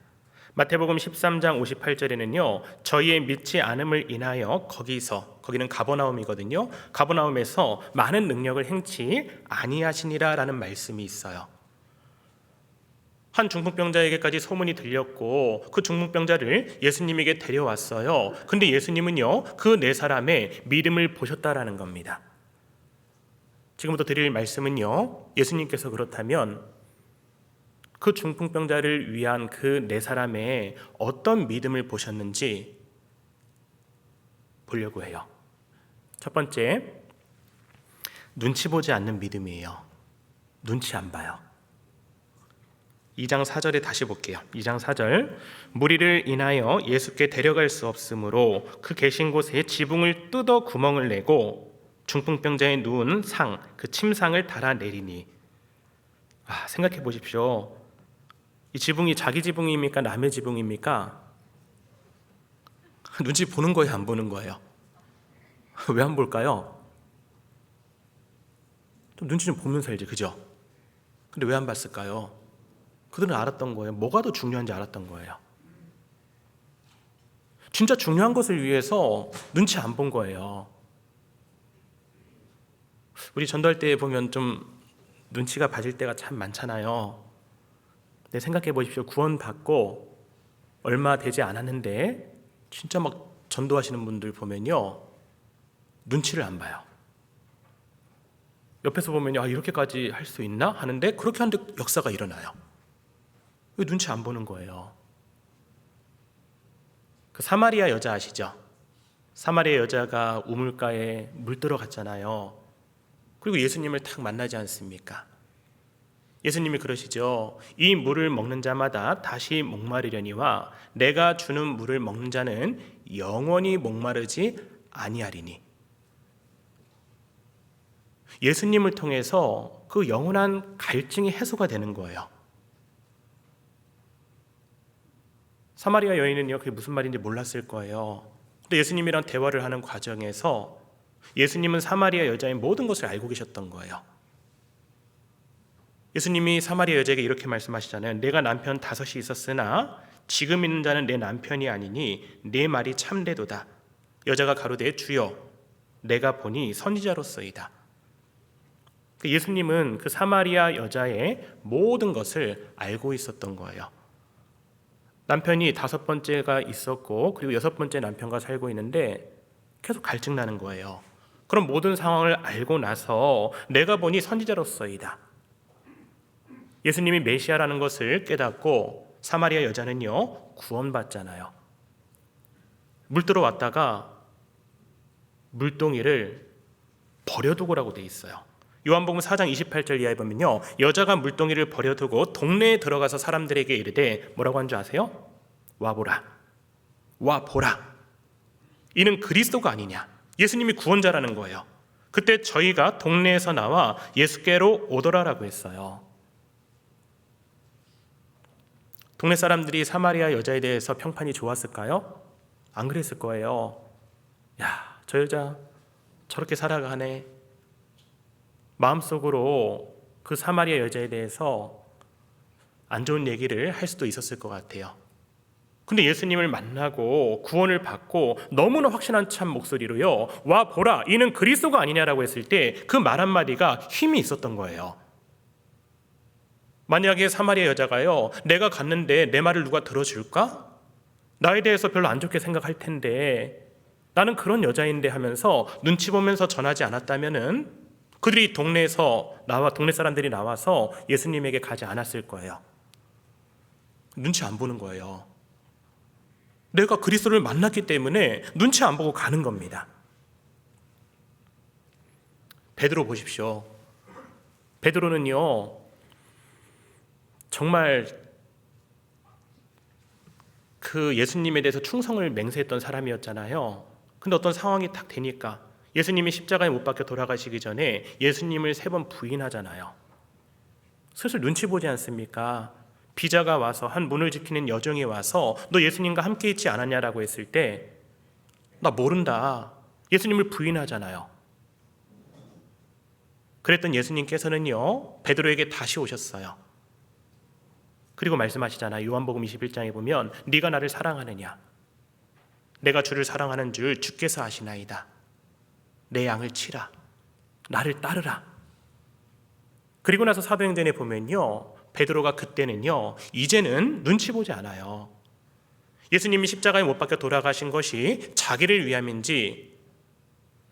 A: 마태복음 13장 58절에는요 저희의 믿지 않음을 인하여 거기는 가버나움이거든요. 가버나움에서 많은 능력을 행치 아니하시니라 라는 말씀이 있어요. 한 중풍병자에게까지 소문이 들렸고 그 중풍병자를 예수님에게 데려왔어요. 근데 예수님은요 그 네 사람의 믿음을 보셨다라는 겁니다. 지금부터 드릴 말씀은요, 예수님께서 그렇다면 그 중풍병자를 위한 그 네 사람의 어떤 믿음을 보셨는지 보려고 해요. 첫 번째, 눈치 보지 않는 믿음이에요. 눈치 안 봐요. 2장 4절에 다시 볼게요. 2장 4절, 무리를 인하여 예수께 데려갈 수 없으므로 그 계신 곳에 지붕을 뜯어 구멍을 내고 중풍병자의 누운 상, 그 침상을 달아내리니. 생각해 보십시오. 이 지붕이 자기 지붕입니까? 남의 지붕입니까? 눈치 보는 거예요? 안 보는 거예요? 왜 안 볼까요? 좀 눈치 좀 보면서 살지, 그죠? 근데 왜 안 봤을까요? 그들은 알았던 거예요. 뭐가 더 중요한지 알았던 거예요. 진짜 중요한 것을 위해서 눈치 안 본 거예요. 우리 전도할 때 보면 좀 눈치가 봐질 때가 참 많잖아요. 근데 생각해 보십시오. 구원 받고 얼마 되지 않았는데 진짜 막 전도하시는 분들 보면요 눈치를 안 봐요. 옆에서 보면요 이렇게까지 할 수 있나 하는데 그렇게 하는데 역사가 일어나요. 왜 눈치 안 보는 거예요? 그 사마리아 여자 아시죠? 사마리아 여자가 우물가에 물 들어갔잖아요. 그리고 예수님을 딱 만나지 않습니까? 예수님이 그러시죠. 이 물을 먹는 자마다 다시 목마르려니와 내가 주는 물을 먹는 자는 영원히 목마르지 아니하리니. 예수님을 통해서 그 영원한 갈증이 해소가 되는 거예요. 사마리아 여인은요 그게 무슨 말인지 몰랐을 거예요. 근데 예수님이랑 대화를 하는 과정에서 예수님은 사마리아 여자의 모든 것을 알고 계셨던 거예요. 예수님이 사마리아 여자에게 이렇게 말씀하시잖아요. 내가 남편 5이 있었으나 지금 있는 자는 내 남편이 아니니 내 말이 참되도다. 여자가 가로되 주여 내가 보니 선지자로서이다. 예수님은 그 사마리아 여자의 모든 것을 알고 있었던 거예요. 남편이 5번째가 있었고 그리고 6번째 남편과 살고 있는데 계속 갈증 나는 거예요. 그럼 모든 상황을 알고 나서 내가 보니 선지자로서이다. 예수님이 메시아라는 것을 깨닫고 사마리아 여자는요 구원받잖아요. 물 들어왔다가 물동이를 버려두고라고 돼 있어요. 요한복음 4장 28절 이하에 보면요 여자가 물동이를 버려두고 동네에 들어가서 사람들에게 이르되 뭐라고 한 줄 아세요? 와보라, 와보라. 이는 그리스도가 아니냐. 예수님이 구원자라는 거예요. 그때 저희가 동네에서 나와 예수께로 오더라라고 했어요. 동네 사람들이 사마리아 여자에 대해서 평판이 좋았을까요? 안 그랬을 거예요. 저 여자 저렇게 살아가네. 마음속으로 그 사마리아 여자에 대해서 안 좋은 얘기를 할 수도 있었을 것 같아요. 근데 예수님을 만나고 구원을 받고 너무나 확신한 참 목소리로요, 와 보라 이는 그리스도가 아니냐라고 했을 때 그 말 한마디가 힘이 있었던 거예요. 만약에 사마리아 여자가요, 내가 갔는데 내 말을 누가 들어줄까? 나에 대해서 별로 안 좋게 생각할 텐데 나는 그런 여자인데 하면서 눈치 보면서 전하지 않았다면은 그들이 동네 사람들이 나와서 예수님에게 가지 않았을 거예요. 눈치 안 보는 거예요. 내가 그리스도를 만났기 때문에 눈치 안 보고 가는 겁니다. 베드로 보십시오. 베드로는요, 정말 그 예수님에 대해서 충성을 맹세했던 사람이었잖아요. 근데 어떤 상황이 딱 되니까 예수님이 십자가에 못 박혀 돌아가시기 전에 예수님을 3번 부인하잖아요. 슬슬 눈치 보지 않습니까? 비자가 와서 한 문을 지키는 여정이 와서 너 예수님과 함께 있지 않았냐라고 했을 때 나 모른다. 예수님을 부인하잖아요. 그랬던 예수님께서는요, 베드로에게 다시 오셨어요. 그리고 말씀하시잖아요. 요한복음 21장에 보면 네가 나를 사랑하느냐? 내가 주를 사랑하는 줄 주께서 아시나이다. 내 양을 치라. 나를 따르라. 그리고 나서 사도행전에 보면요, 베드로가 그때는요, 이제는 눈치 보지 않아요. 예수님이 십자가에 못 박혀 돌아가신 것이 자기를 위함인지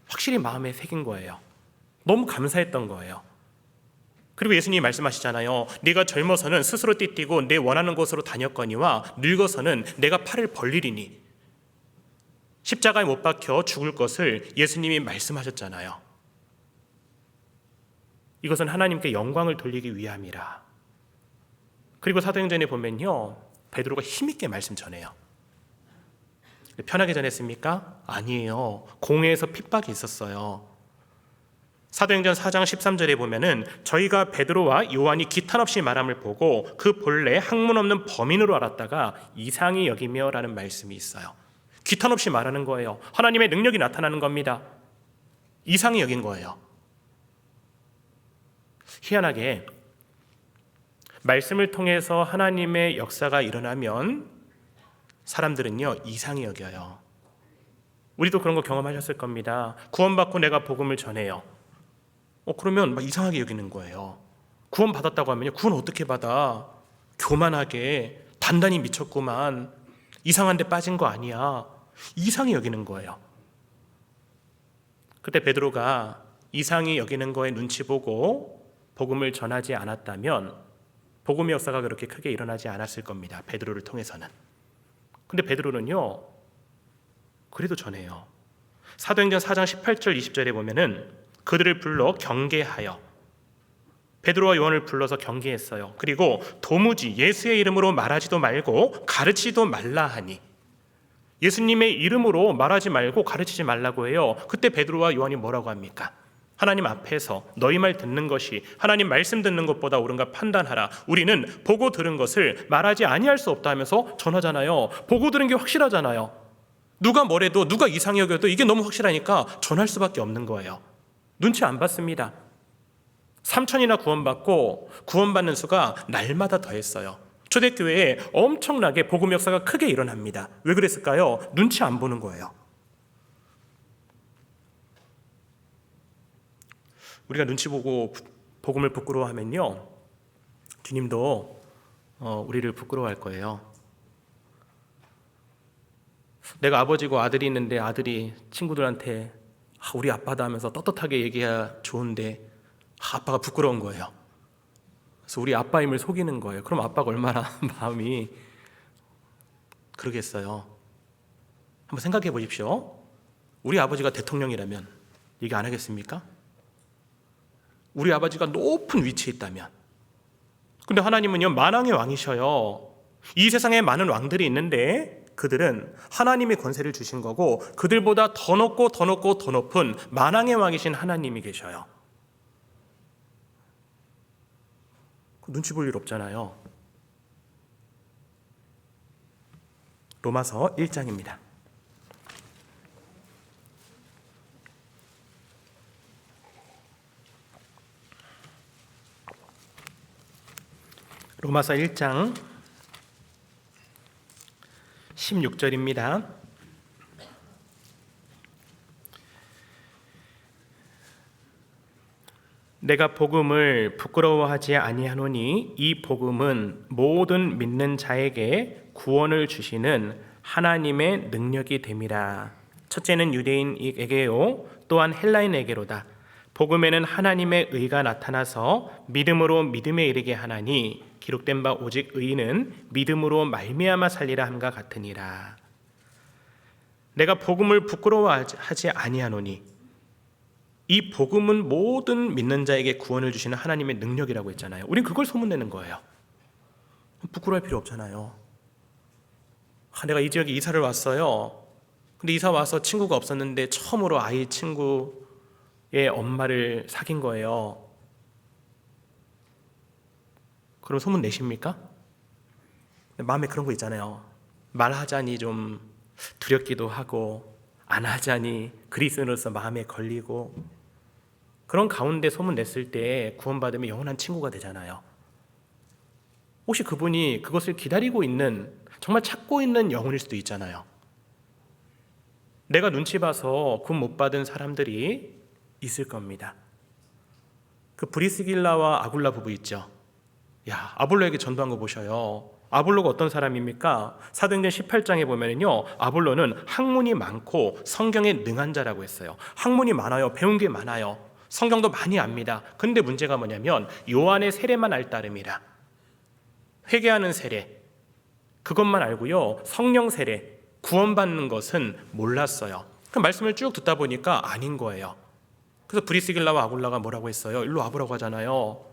A: 확실히 마음에 새긴 거예요. 너무 감사했던 거예요. 그리고 예수님이 말씀하시잖아요. 네가 젊어서는 스스로 띠뛰고 내 원하는 곳으로 다녔거니와 늙어서는 내가 팔을 벌리리니. 십자가에 못 박혀 죽을 것을 예수님이 말씀하셨잖아요. 이것은 하나님께 영광을 돌리기 위함이라. 그리고 사도행전에 보면요, 베드로가 힘있게 말씀 전해요. 편하게 전했습니까? 아니에요. 공회에서 핍박이 있었어요. 사도행전 4장 13절에 보면은 저희가 베드로와 요한이 기탄 없이 말함을 보고 그 본래 학문 없는 범인으로 알았다가 이상히 여기며 라는 말씀이 있어요. 기탄 없이 말하는 거예요. 하나님의 능력이 나타나는 겁니다. 이상히 여긴 거예요. 희한하게 말씀을 통해서 하나님의 역사가 일어나면 사람들은요, 이상히 여겨요. 우리도 그런 거 경험하셨을 겁니다. 구원받고 내가 복음을 전해요. 그러면 막 이상하게 여기는 거예요. 구원 받았다고 하면요, 구원 어떻게 받아? 교만하게 단단히 미쳤구만. 이상한 데 빠진 거 아니야. 이상히 여기는 거예요. 그때 베드로가 이상히 여기는 거에 눈치 보고 복음을 전하지 않았다면 복음의 역사가 그렇게 크게 일어나지 않았을 겁니다. 베드로를 통해서는. 근데 베드로는요, 그래도 전해요. 사도행전 4장 18절 20절에 보면은 그들을 불러 경계하여, 베드로와 요한을 불러서 경계했어요. 그리고 도무지 예수의 이름으로 말하지도 말고 가르치지도 말라 하니, 예수님의 이름으로 말하지 말고 가르치지 말라고 해요. 그때 베드로와 요한이 뭐라고 합니까? 하나님 앞에서 너희 말 듣는 것이 하나님 말씀 듣는 것보다 옳은가 판단하라. 우리는 보고 들은 것을 말하지 아니할 수 없다 하면서 전하잖아요. 보고 들은 게 확실하잖아요. 누가 뭐래도, 누가 이상히 여겨도 이게 너무 확실하니까 전할 수밖에 없는 거예요. 눈치 안 봤습니다. 3천이나 구원받고 구원받는 수가 날마다 더했어요. 초대교회에 엄청나게 복음 역사가 크게 일어납니다. 왜 그랬을까요? 눈치 안 보는 거예요. 우리가 눈치 보고 복음을 부끄러워하면요, 주님도 우리를 부끄러워할 거예요. 내가 아버지고 아들이 있는데 아들이 친구들한테 우리 아빠다 하면서 떳떳하게 얘기해야 좋은데 아빠가 부끄러운 거예요. 그래서 우리 아빠임을 속이는 거예요. 그럼 아빠가 얼마나 마음이 그러겠어요. 한번 생각해 보십시오. 우리 아버지가 대통령이라면 얘기 안 하겠습니까? 우리 아버지가 높은 위치에 있다면. 근데 하나님은요, 만왕의 왕이셔요. 이 세상에 많은 왕들이 있는데 그들은 하나님의 권세를 주신 거고 그들보다 더 높고 더 높고 더 높은 만왕의 왕이신 하나님이 계셔요. 눈치 볼 일 없잖아요. 로마서 1장입니다. 로마서 1장 16절입니다. 내가 복음을 부끄러워하지 아니하노니 이 복음은 모든 믿는 자에게 구원을 주시는 하나님의 능력이 됨이라. 첫째는 유대인에게요 또한 헬라인에게로다. 복음에는 하나님의 의가 나타나서 믿음으로 믿음에 이르게 하나니 기록된 바 오직 의인은 믿음으로 말미암아 살리라 함과 같으니라. 내가 복음을 부끄러워하지 아니하노니 이 복음은 모든 믿는 자에게 구원을 주시는 하나님의 능력이라고 했잖아요. 우린 그걸 소문내는 거예요. 부끄러워할 필요 없잖아요. 내가 이 지역에 이사를 왔어요. 근데 이사 와서 친구가 없었는데 처음으로 아이 친구의 엄마를 사귄 거예요. 그럼 소문 내십니까? 마음에 그런 거 있잖아요. 말하자니 좀 두렵기도 하고 안 하자니 그리스도인으로서 마음에 걸리고, 그런 가운데 소문 냈을 때 구원받으면 영원한 친구가 되잖아요. 혹시 그분이 그것을 기다리고 있는, 정말 찾고 있는 영혼일 수도 있잖아요. 내가 눈치 봐서 구원 못 받은 사람들이 있을 겁니다. 그 브리스길라와 아굴라 부부 있죠. 야, 아볼로에게 전도한 거 보셔요. 아볼로가 어떤 사람입니까? 사도행전 18장에 보면요, 아볼로는 학문이 많고 성경에 능한 자라고 했어요. 학문이 많아요. 배운 게 많아요. 성경도 많이 압니다. 근데 문제가 뭐냐면 요한의 세례만 알 따름이라. 회개하는 세례, 그것만 알고요, 성령 세례, 구원받는 것은 몰랐어요. 그 말씀을 쭉 듣다 보니까 아닌 거예요. 그래서 브리스길라와 아굴라가 뭐라고 했어요? 일로 와보라고 하잖아요.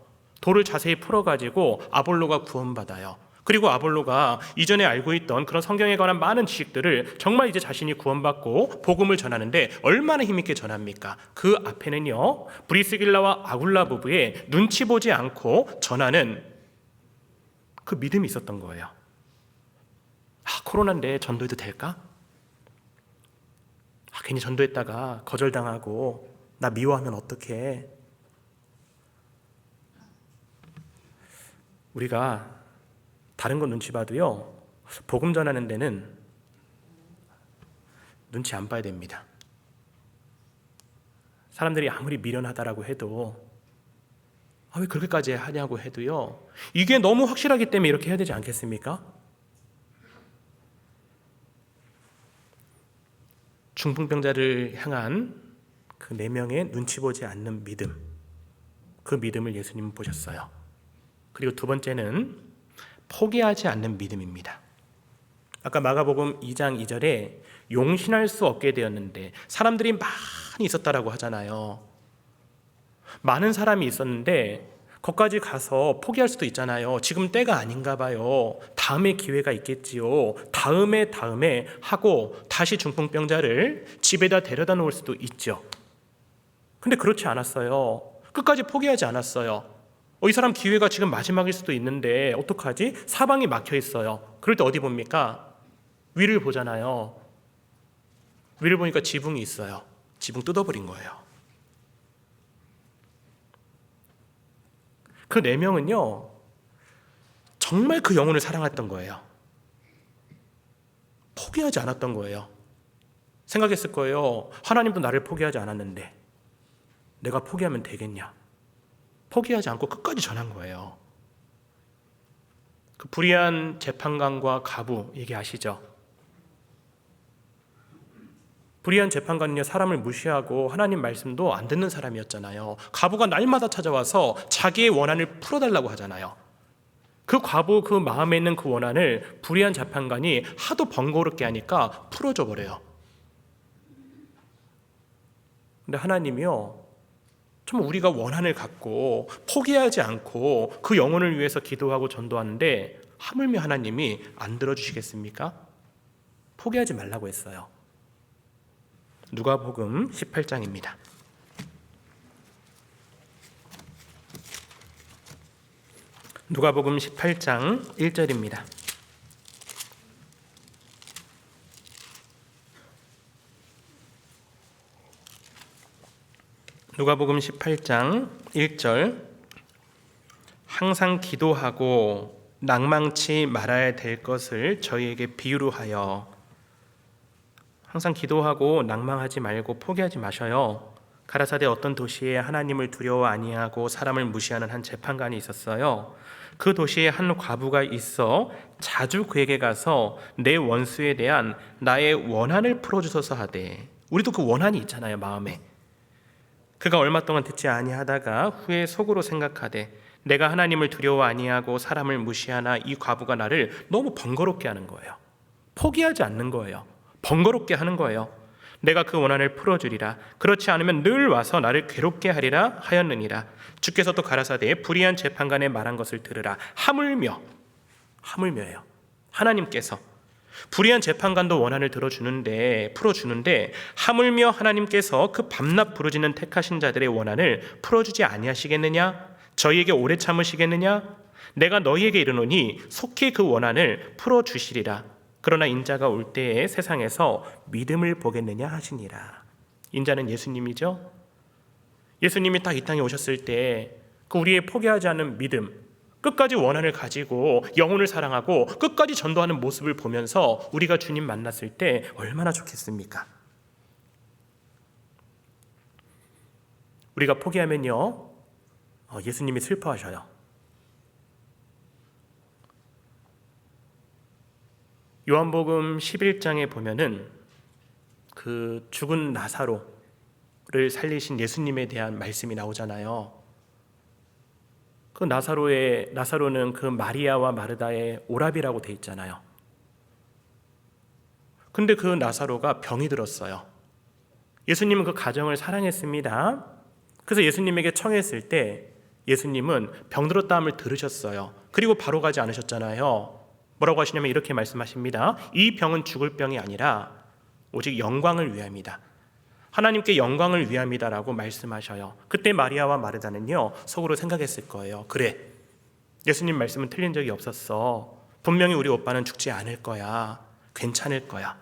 A: 돌을 자세히 풀어가지고 아볼로가 구원받아요. 그리고 아볼로가 이전에 알고 있던 그런 성경에 관한 많은 지식들을 정말 이제 자신이 구원받고 복음을 전하는데 얼마나 힘있게 전합니까? 그 앞에는요, 브리스길라와 아굴라 부부의 눈치 보지 않고 전하는 그 믿음이 있었던 거예요. 코로나인데 전도해도 될까? 괜히 전도했다가 거절당하고 나 미워하면 어떡해? 우리가 다른 건 눈치 봐도요, 복음 전하는 데는 눈치 안 봐야 됩니다. 사람들이 아무리 미련하다라고 해도 왜 그렇게까지 하냐고 해도요, 이게 너무 확실하기 때문에 이렇게 해야 되지 않겠습니까? 중풍병자를 향한 그 4명의 눈치 보지 않는 믿음, 그 믿음을 예수님은 보셨어요. 그리고 두 번째는 포기하지 않는 믿음입니다. 아까 마가복음 2장 2절에 용신할 수 없게 되었는데, 사람들이 많이 있었다라고 하잖아요. 많은 사람이 있었는데 거기까지 가서 포기할 수도 있잖아요. 지금 때가 아닌가 봐요. 다음에 기회가 있겠지요. 다음에 하고 다시 중풍병자를 집에다 데려다 놓을 수도 있죠. 근데 그렇지 않았어요. 끝까지 포기하지 않았어요. 이 사람 기회가 지금 마지막일 수도 있는데 어떡하지? 사방이 막혀 있어요. 그럴 때 어디 봅니까? 위를 보잖아요. 위를 보니까 지붕이 있어요. 지붕 뜯어버린 거예요. 그 4명은요, 정말 그 영혼을 사랑했던 거예요. 포기하지 않았던 거예요. 생각했을 거예요. 하나님도 나를 포기하지 않았는데 내가 포기하면 되겠냐? 포기하지 않고 끝까지 전한 거예요. 그 불의한 재판관과 가부 얘기하시죠? 불의한 재판관은요, 사람을 무시하고 하나님 말씀도 안 듣는 사람이었잖아요. 가부가 날마다 찾아와서 자기의 원한을 풀어달라고 하잖아요. 그 과부 그 마음에 있는 그 원한을 불의한 재판관이 하도 번거롭게 하니까 풀어줘 버려요. 근데 하나님이요, 정말 우리가 원한을 갖고 포기하지 않고 그 영혼을 위해서 기도하고 전도하는데 하물며 하나님이 안 들어주시겠습니까? 포기하지 말라고 했어요. 누가복음 18장입니다. 누가복음 18장 1절입니다. 누가복음 18장 1절, 항상 기도하고 낭망치 말아야 될 것을 저희에게 비유로 하여. 항상 기도하고 낭망하지 말고 포기하지 마셔요. 가라사대 어떤 도시에 하나님을 두려워 아니하고 사람을 무시하는 한 재판관이 있었어요. 그 도시에 한 과부가 있어 자주 그에게 가서 내 원수에 대한 나의 원한을 풀어주소서 하되, 우리도 그 원한이 있잖아요, 마음에. 그가 얼마 동안 듣지 아니하다가 후에 속으로 생각하되, 내가 하나님을 두려워 아니하고 사람을 무시하나 이 과부가 나를 너무 번거롭게 하는 거예요. 포기하지 않는 거예요. 번거롭게 하는 거예요. 내가 그 원한을 풀어주리라. 그렇지 않으면 늘 와서 나를 괴롭게 하리라 하였느니라. 주께서 또 가라사대 불의한 재판관의 말한 것을 들으라. 하물며예요. 하나님께서 불의한 재판관도 원한을 풀어주는데 하물며 하나님께서 그 밤낮 부르짖는 택하신 자들의 원한을 풀어주지 아니하시겠느냐? 저희에게 오래 참으시겠느냐? 내가 너희에게 이르노니 속히 그 원한을 풀어주시리라. 그러나 인자가 올 때에 세상에서 믿음을 보겠느냐 하시니라. 인자는 예수님이죠. 예수님이 딱 이 땅에 오셨을 때 그 우리의 포기하지 않는 믿음, 끝까지 원한을 가지고 영혼을 사랑하고 끝까지 전도하는 모습을 보면서 우리가 주님 만났을 때 얼마나 좋겠습니까? 우리가 포기하면요, 예수님이 슬퍼하셔요. 요한복음 11장에 보면은 그 죽은 나사로를 살리신 예수님에 대한 말씀이 나오잖아요. 그 나사로는 그 마리아와 마르다의 오라비라고 돼 있잖아요. 근데 그 나사로가 병이 들었어요. 예수님은 그 가정을 사랑했습니다. 그래서 예수님에게 청했을 때 예수님은 병 들었다함을 들으셨어요. 그리고 바로 가지 않으셨잖아요. 뭐라고 하시냐면 이렇게 말씀하십니다. 이 병은 죽을 병이 아니라 오직 영광을 위함이다. 하나님께 영광을 위함이다라고 말씀하셔요. 그때 마리아와 마르다는요, 속으로 생각했을 거예요. 그래, 예수님 말씀은 틀린 적이 없었어. 분명히 우리 오빠는 죽지 않을 거야. 괜찮을 거야.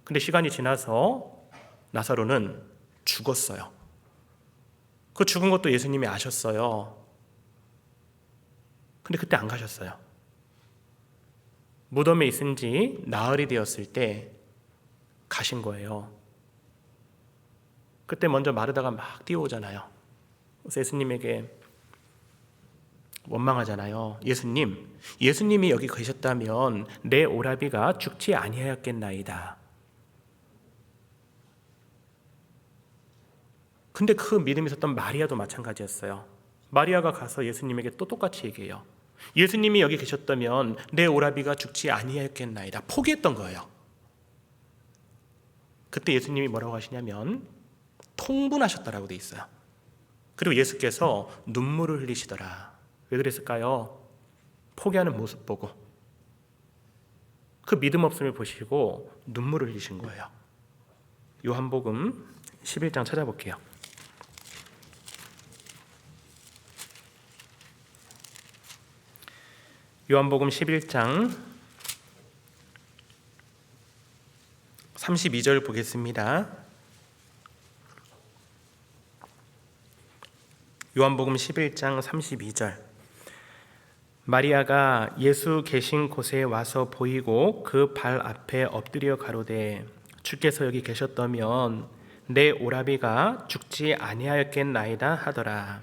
A: 근데 시간이 지나서 나사로는 죽었어요. 그 죽은 것도 예수님이 아셨어요. 근데 그때 안 가셨어요. 무덤에 있은 지 나흘이 되었을 때 가신 거예요. 그때 먼저 마르다가 막 뛰어오잖아요. 그래서 예수님에게 원망하잖아요. 예수님이 여기 계셨다면 내 오라비가 죽지 아니하였겠나이다. 근데 그 믿음이 있었던 마리아도 마찬가지였어요. 마리아가 가서 예수님에게 또 똑같이 얘기해요. 예수님이 여기 계셨다면 내 오라비가 죽지 아니하였겠나이다. 포기했던 거예요. 그때 예수님이 뭐라고 하시냐면 통분하셨다라고 돼 있어요. 그리고 예수께서 눈물을 흘리시더라. 왜 그랬을까요? 포기하는 모습 보고, 그 믿음 없음을 보시고 눈물을 흘리신 거예요. 요한복음 11장 찾아볼게요. 요한복음 11장 32절 보겠습니다. 요한복음 11장 32절. 마리아가 예수 계신 곳에 와서 보이고 그 발 앞에 엎드려 가로되, 주께서 여기 계셨다면 내 오라비가 죽지 아니하였겠나이다 하더라.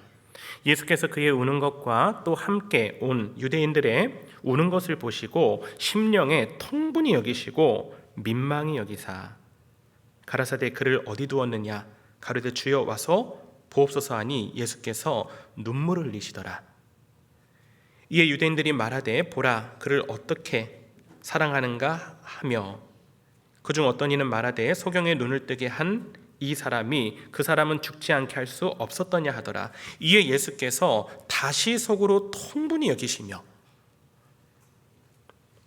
A: 예수께서 그의 우는 것과 또 함께 온 유대인들의 우는 것을 보시고 심령에 통분히 여기시고 민망히 여기사 가라사대 그를 어디 두었느냐 가로되 주여 와서 보옵소서 하니 예수께서 눈물을 흘리시더라. 이에 유대인들이 말하되 보라 그를 어떻게 사랑하는가 하며, 그중 어떤 이는 말하되 소경의 눈을 뜨게 한 이 사람이 그 사람은 죽지 않게 할 수 없었더냐 하더라. 이에 예수께서 다시 속으로 통분히 여기시며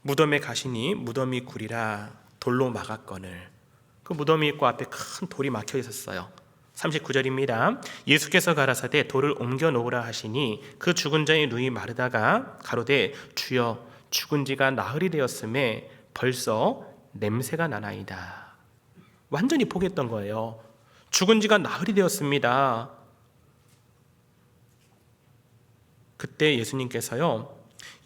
A: 무덤에 가시니 무덤이 구리라 돌로 막았거늘. 그 무덤이 있고 앞에 큰 돌이 막혀 있었어요. 39절입니다. 예수께서 가라사대 돌을 옮겨 놓으라 하시니 그 죽은 자의 누이 마르다가 가로되 주여 죽은 지가 나흘이 되었음에 벌써 냄새가 나나이다. 완전히 포기했던 거예요. 죽은 지가 나흘이 되었습니다. 그때 예수님께서요,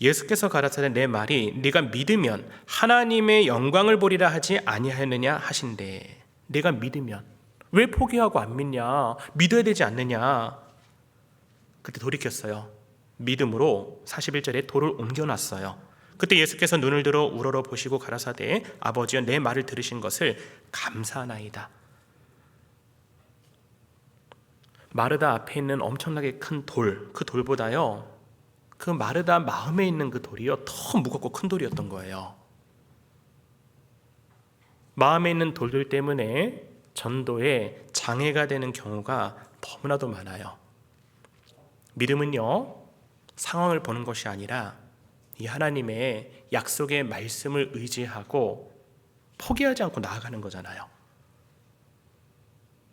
A: 예수께서 가라사대 내 말이 네가 믿으면 하나님의 영광을 보리라 하지 아니하였느냐 하신대. 내가 믿으면 왜 포기하고 안 믿냐? 믿어야 되지 않느냐? 그때 돌이켰어요. 믿음으로 41절에 돌을 옮겨놨어요. 그때 예수께서 눈을 들어 우러러 보시고 가라사대 아버지여 내 말을 들으신 것을 감사하나이다. 마르다 앞에 있는 엄청나게 큰 돌, 그 돌보다요 그 마르다 마음에 있는 그 돌이요 더 무겁고 큰 돌이었던 거예요. 마음에 있는 돌들 때문에 전도에 장애가 되는 경우가 너무나도 많아요. 믿음은요 상황을 보는 것이 아니라 이 하나님의 약속의 말씀을 의지하고 포기하지 않고 나아가는 거잖아요.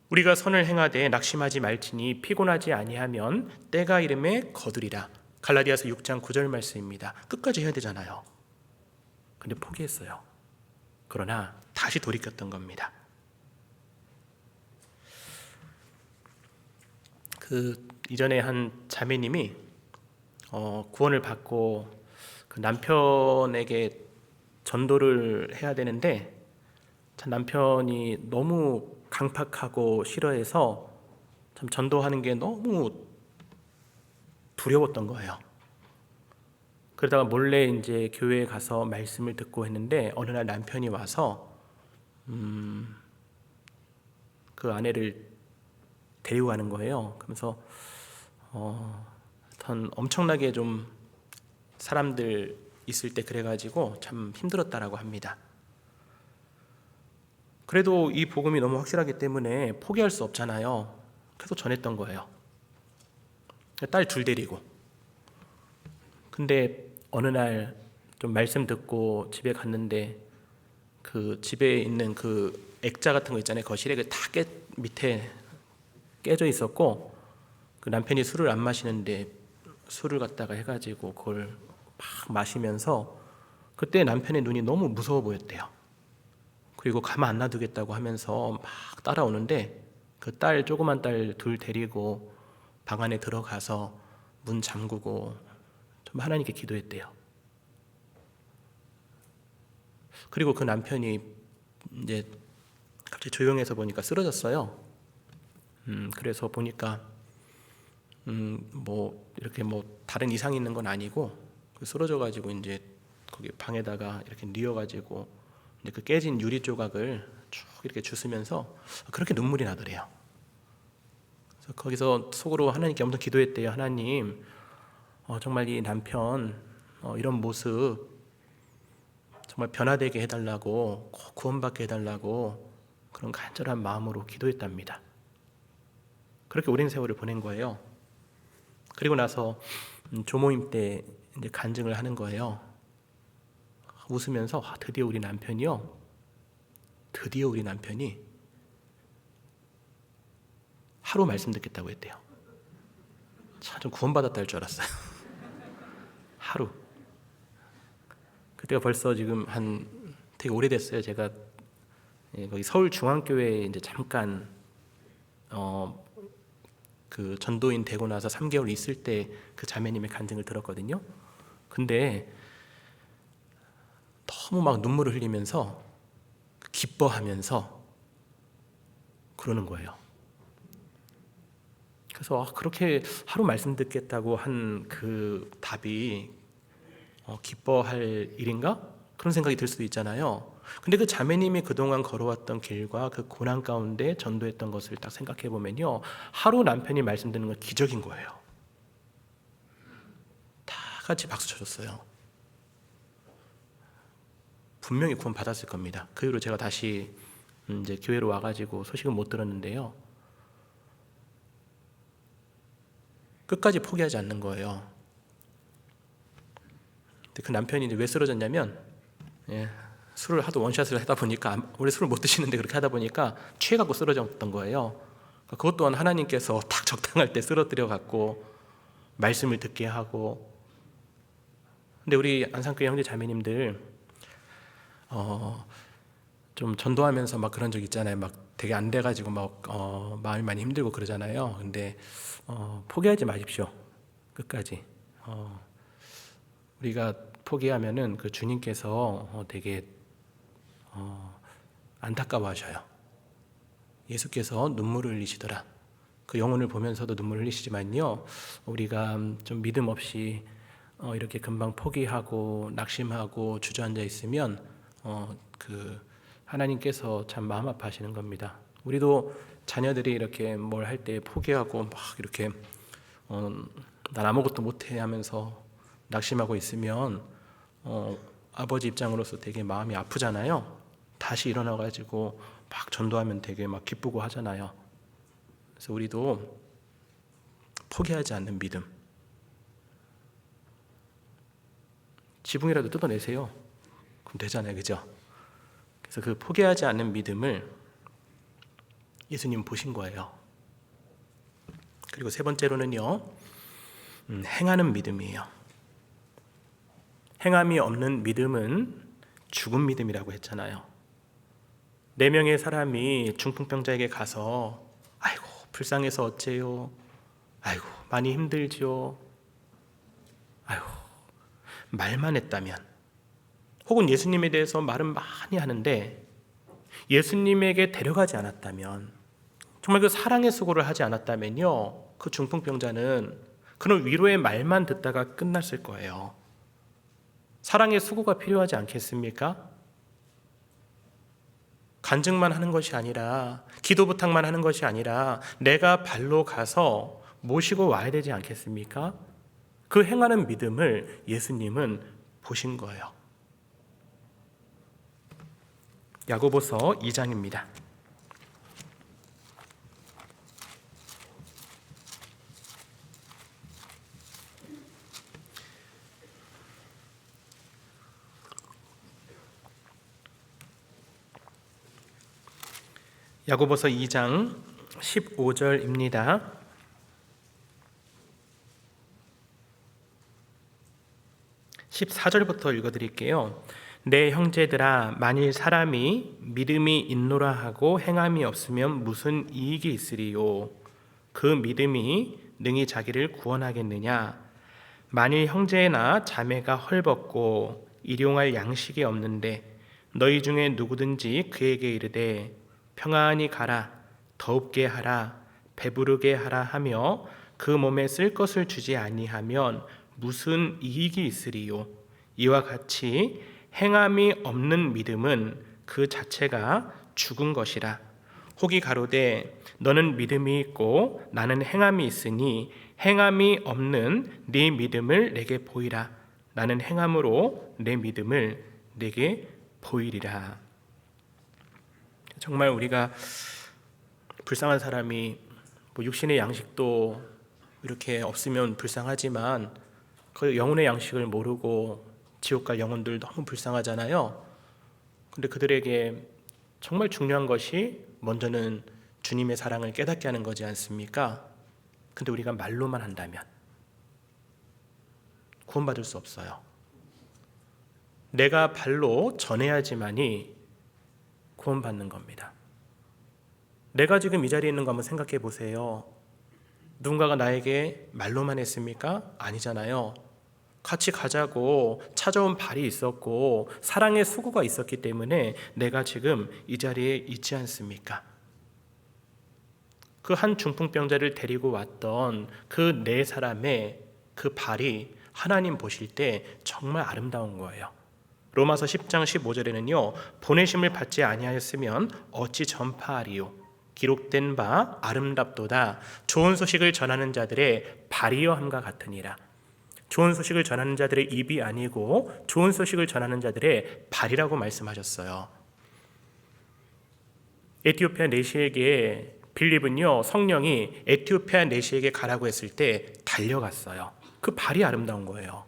A: 우리가 선을 행하되 낙심하지 말지니 피곤하지 아니하면 때가 이름에 거두리라. 갈라디아서 6장 9절 말씀입니다. 끝까지 해야 되잖아요. 근데 포기했어요. 그러나 다시 돌이켰던 겁니다. 그 이전에 한 자매님이 구원을 받고 그 남편에게 전도를 해야 되는데 참 남편이 너무 강팍하고 싫어해서 참 전도하는 게 너무 두려웠던 거예요. 그러다가 몰래 이제 교회에 가서 말씀을 듣고 했는데 어느 날 남편이 와서 그 아내를 데리고 가는 거예요. 그러면서 엄청나게 좀 사람들 있을 때 그래가지고 참 힘들었다라고 합니다. 그래도 이 복음이 너무 확실하기 때문에 포기할 수 없잖아요. 계속 전했던 거예요. 딸 둘 데리고. 근데 어느 날 좀 말씀 듣고 집에 갔는데 그 집에 있는 그 액자 같은 거 있잖아요. 거실에 그 다 밑에 깨져 있었고 그 남편이 술을 안 마시는데 술을 갖다가 해가지고 그걸 막 마시면서 그때 남편의 눈이 너무 무서워 보였대요. 그리고 가만 안 놔두겠다고 하면서 막 따라오는데 그 딸 조그만 딸 둘 데리고 방 안에 들어가서 문 잠그고 좀 하나님께 기도했대요. 그리고 그 남편이 이제 갑자기 조용해서 보니까 쓰러졌어요. 그래서 보니까 뭐 이렇게 뭐 다른 이상이 있는 건 아니고 쓰러져가지고 이제 거기 방에다가 이렇게 뉘어가지고 이제 그 깨진 유리 조각을 쭉 이렇게 주스면서 그렇게 눈물이 나더래요. 그래서 거기서 속으로 하나님께 엄청 기도했대요. 하나님, 정말 이 남편 이런 모습 정말 변화되게 해달라고, 꼭 구원받게 해달라고 그런 간절한 마음으로 기도했답니다. 그렇게 오랜 세월을 보낸 거예요. 그리고 나서 조모임 때 이제 간증을 하는 거예요. 웃으면서 드디어 우리 남편이 하루 말씀 듣겠다고 했대요. 참 좀 구원받았다 할 줄 알았어요. 하루. 그때가 벌써 지금 되게 오래됐어요. 제가 거기 서울중앙교회에 이제 잠깐 그 전도인 되고 나서 3개월 있을 때 그 자매님의 간증을 들었거든요. 근데 너무 막 눈물을 흘리면서 기뻐하면서 그러는 거예요. 그래서 그렇게 하루 말씀 듣겠다고 한 그 답이 기뻐할 일인가? 그런 생각이 들 수도 있잖아요. 근데 그 자매님이 그동안 걸어왔던 길과 그 고난 가운데 전도했던 것을 딱 생각해 보면요, 하루 남편이 말씀 듣는 건 기적인 거예요. 다 같이 박수 쳐줬어요. 분명히 구원 받았을 겁니다. 그 이후로 제가 다시 이제 교회로 와가지고 소식은 못 들었는데요, 끝까지 포기하지 않는 거예요. 근데 그 남편이 이제 왜 쓰러졌냐면, 술을 하도 원샷을 하다 보니까, 원래 술을 못 드시는데 그렇게 하다 보니까 취해갖고 쓰러졌던 거예요. 그것 또한 하나님께서 딱 적당할 때 쓰러뜨려 갖고 말씀을 듣게 하고. 근데 우리 안산교회 형제 자매님들 좀 전도하면서 막 그런 적 있잖아요. 막 되게 안 돼가지고 막 마음이 많이 힘들고 그러잖아요. 근데 포기하지 마십시오. 끝까지. 우리가 포기하면은 그 주님께서 되게 안타까워하셔요. 예수께서 눈물을 흘리시더라. 그 영혼을 보면서도 눈물을 흘리시지만요, 우리가 좀 믿음 없이 이렇게 금방 포기하고 낙심하고 주저앉아 있으면 그 하나님께서 참 마음 아파하시는 겁니다. 우리도 자녀들이 이렇게 뭘 할 때 포기하고 막 이렇게 난 아무것도 못해 하면서 낙심하고 있으면 아버지 입장으로서 되게 마음이 아프잖아요. 다시 일어나가지고 막 전도하면 되게 막 기쁘고 하잖아요. 그래서 우리도 포기하지 않는 믿음, 지붕이라도 뜯어내세요. 그럼 되잖아요, 그죠? 그래서 그 포기하지 않는 믿음을 예수님 보신 거예요. 그리고 세 번째로는요, 행하는 믿음이에요. 행함이 없는 믿음은 죽은 믿음이라고 했잖아요. 4명의 사람이 중풍병자에게 가서 아이고 불쌍해서 어째요, 아이고 많이 힘들지요, 아이고 말만 했다면, 혹은 예수님에 대해서 말은 많이 하는데 예수님에게 데려가지 않았다면, 정말 그 사랑의 수고를 하지 않았다면요, 그 중풍병자는 그런 위로의 말만 듣다가 끝났을 거예요. 사랑의 수고가 필요하지 않겠습니까? 간증만 하는 것이 아니라, 기도 부탁만 하는 것이 아니라 내가 발로 가서 모시고 와야 되지 않겠습니까? 그 행하는 믿음을 예수님은 보신 거예요. 야고보서 2장입니다. 야고보서 2장 15절입니다. 14절부터 읽어드릴게요. 내 형제들아, 만일 사람이 믿음이 있노라 하고 행함이 없으면 무슨 이익이 있으리요? 그 믿음이 능히 자기를 구원하겠느냐? 만일 형제나 자매가 헐벗고 일용할 양식이 없는데 너희 중에 누구든지 그에게 이르되 평안히 가라, 더웁게 하라, 배부르게 하라 하며 그 몸에 쓸 것을 주지 아니하면 무슨 이익이 있으리요? 이와 같이 행함이 없는 믿음은 그 자체가 죽은 것이라. 혹이 가로되 너는 믿음이 있고 나는 행함이 있으니 행함이 없는 네 믿음을 내게 보이라. 나는 행함으로 내 믿음을 내게 보이리라. 정말 우리가 불쌍한 사람이 육신의 양식도 이렇게 없으면 불쌍하지만 그 영혼의 양식을 모르고 지옥 갈 영혼들 너무 불쌍하잖아요. 근데 그들에게 정말 중요한 것이 먼저는 주님의 사랑을 깨닫게 하는 거지 않습니까? 근데 우리가 말로만 한다면 구원받을 수 없어요. 내가 발로 전해야지만이 구원받는 겁니다. 내가 지금 이 자리에 있는 거 한번 생각해 보세요. 누군가가 나에게 말로만 했습니까? 아니잖아요. 같이 가자고 찾아온 발이 있었고 사랑의 수고가 있었기 때문에 내가 지금 이 자리에 있지 않습니까? 그 한 중풍병자를 데리고 왔던 그 4사람의 그 발이 하나님 보실 때 정말 아름다운 거예요. 로마서 10장 15절에는요, 보내심을 받지 아니하였으면 어찌 전파하리요? 기록된 바 아름답도다. 좋은 소식을 전하는 자들의 발이여 함과 같으니라. 좋은 소식을 전하는 자들의 입이 아니고 좋은 소식을 전하는 자들의 발이라고 말씀하셨어요. 에티오피아 내시에게 빌립은요, 성령이 에티오피아 내시에게 가라고 했을 때 달려갔어요. 그 발이 아름다운 거예요.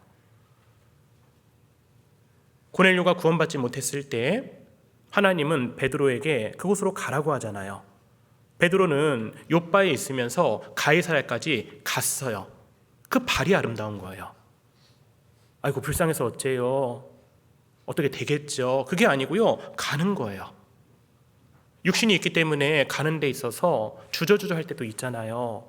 A: 고넬료가 구원받지 못했을 때 하나님은 베드로에게 그곳으로 가라고 하잖아요. 베드로는 욥바에 있으면서 가이사랴까지 갔어요. 그 발이 아름다운 거예요. 아이고 불쌍해서 어째요? 어떻게 되겠죠? 그게 아니고요, 가는 거예요. 육신이 있기 때문에 가는 데 있어서 주저주저 할 때도 있잖아요.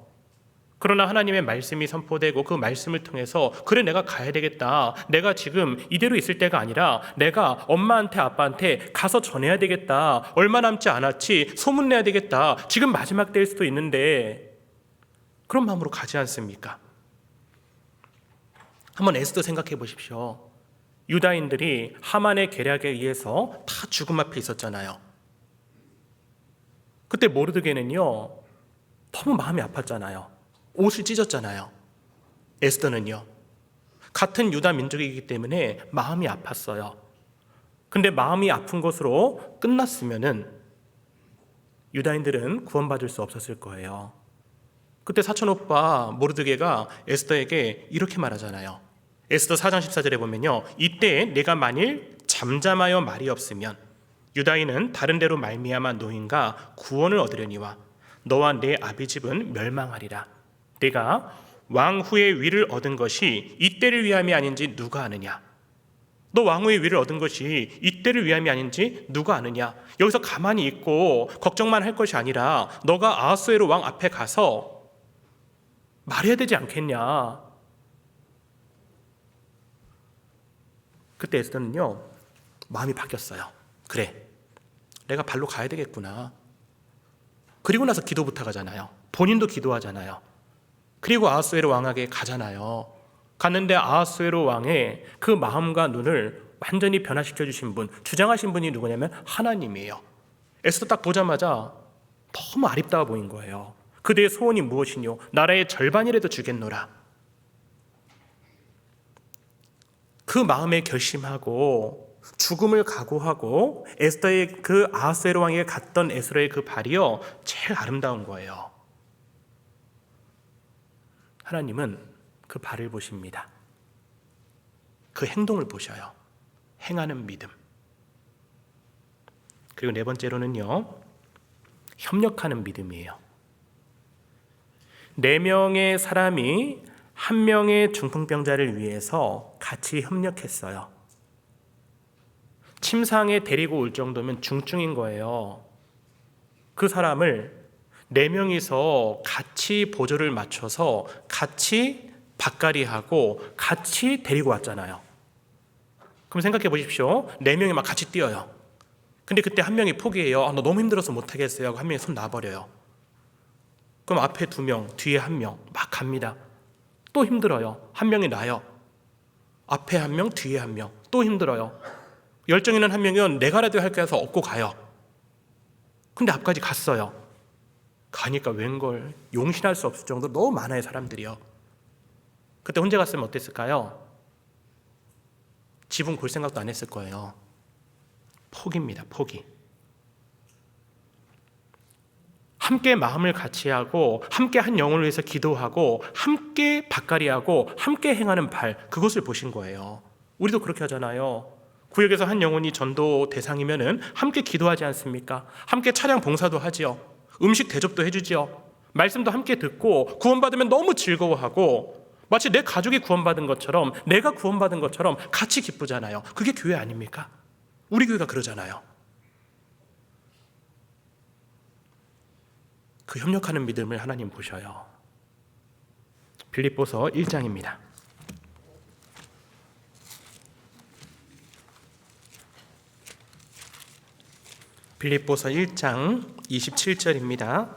A: 그러나 하나님의 말씀이 선포되고 그 말씀을 통해서 그래 내가 가야 되겠다. 내가 지금 이대로 있을 때가 아니라 내가 엄마한테 아빠한테 가서 전해야 되겠다. 얼마 남지 않았지. 소문내야 되겠다. 지금 마지막 때일 수도 있는데 그런 마음으로 가지 않습니까? 한번 에스더 생각해 보십시오. 유다인들이 하만의 계략에 의해서 다 죽음 앞에 있었잖아요. 그때 모르드게는요 너무 마음이 아팠잖아요. 옷을 찢었잖아요. 에스더는요 같은 유다 민족이기 때문에 마음이 아팠어요. 근데 마음이 아픈 것으로 끝났으면은 유다인들은 구원받을 수 없었을 거예요. 그때 사촌오빠 모르드게가 에스더에게 이렇게 말하잖아요. 에스더 4장 14절에 보면요, 이때 내가 만일 잠잠하여 말이 없으면 유다인은 다른 데로 말미암아 노인과 구원을 얻으려니와 너와 내 아비 집은 멸망하리라. 내가 왕후의 위를 얻은 것이 이때를 위함이 아닌지 누가 아느냐? 너 왕후의 위를 얻은 것이 이때를 위함이 아닌지 누가 아느냐? 여기서 가만히 있고 걱정만 할 것이 아니라 너가 아하수에로 왕 앞에 가서 말해야 되지 않겠냐? 그때 에스더는요 마음이 바뀌었어요. 그래, 내가 발로 가야 되겠구나. 그리고 나서 기도 부탁하잖아요. 본인도 기도하잖아요. 그리고 아하수에로 왕에게 가잖아요. 갔는데 아하수에로 왕의 그 마음과 눈을 완전히 변화시켜 주신 분, 주장하신 분이 누구냐면 하나님이에요. 에스더 딱 보자마자 너무 아립다워 보인 거예요. 그대의 소원이 무엇이뇨? 나라의 절반이라도 주겠노라. 그 마음에 결심하고 죽음을 각오하고 에스더의 그 아하수에로 왕에게 갔던 에스더의 그 발이요 제일 아름다운 거예요. 하나님은 그 발을 보십니다. 그 행동을 보셔요. 행하는 믿음. 그리고 네 번째로는요 협력하는 믿음이에요. 4명의 사람이 한 명의 중풍병자를 위해서 같이 협력했어요. 침상에 데리고 올 정도면 중증인 거예요. 그 사람을 4명이서 같이 보조를 맞춰서 같이 밭갈이하고 같이 데리고 왔잖아요. 그럼 생각해 보십시오. 4명이 막 같이 뛰어요. 근데 그때 한 명이 포기해요. 나 너무 힘들어서 못하겠어요 하고 한 명이 손 놔버려요. 그럼 앞에 2명, 뒤에 1명 막 갑니다. 또 힘들어요. 한 명이 나요. 앞에 1명, 뒤에 1명 또 힘들어요. 열정 있는 한 명은 내가라도 할 거야 해서 업고 가요. 근데 앞까지 갔어요. 가니까 웬걸 용신할 수 없을 정도로 너무 많아요, 사람들이요. 그때 혼자 갔으면 어땠을까요? 지붕 볼 생각도 안 했을 거예요. 포기입니다, 포기. 함께 마음을 같이 하고 함께 한 영혼을 위해서 기도하고 함께 밭갈이하고 함께 행하는 발, 그것을 보신 거예요. 우리도 그렇게 하잖아요. 구역에서 한 영혼이 전도 대상이면은 함께 기도하지 않습니까? 함께 차량 봉사도 하지요. 음식 대접도 해주지요. 말씀도 함께 듣고 구원받으면 너무 즐거워하고 마치 내 가족이 구원받은 것처럼 내가 구원받은 것처럼 같이 기쁘잖아요. 그게 교회 아닙니까? 우리 교회가 그러잖아요. 그 협력하는 믿음을 하나님 보셔요. 빌립보서 1장입니다. 빌립보서 1장 27절입니다.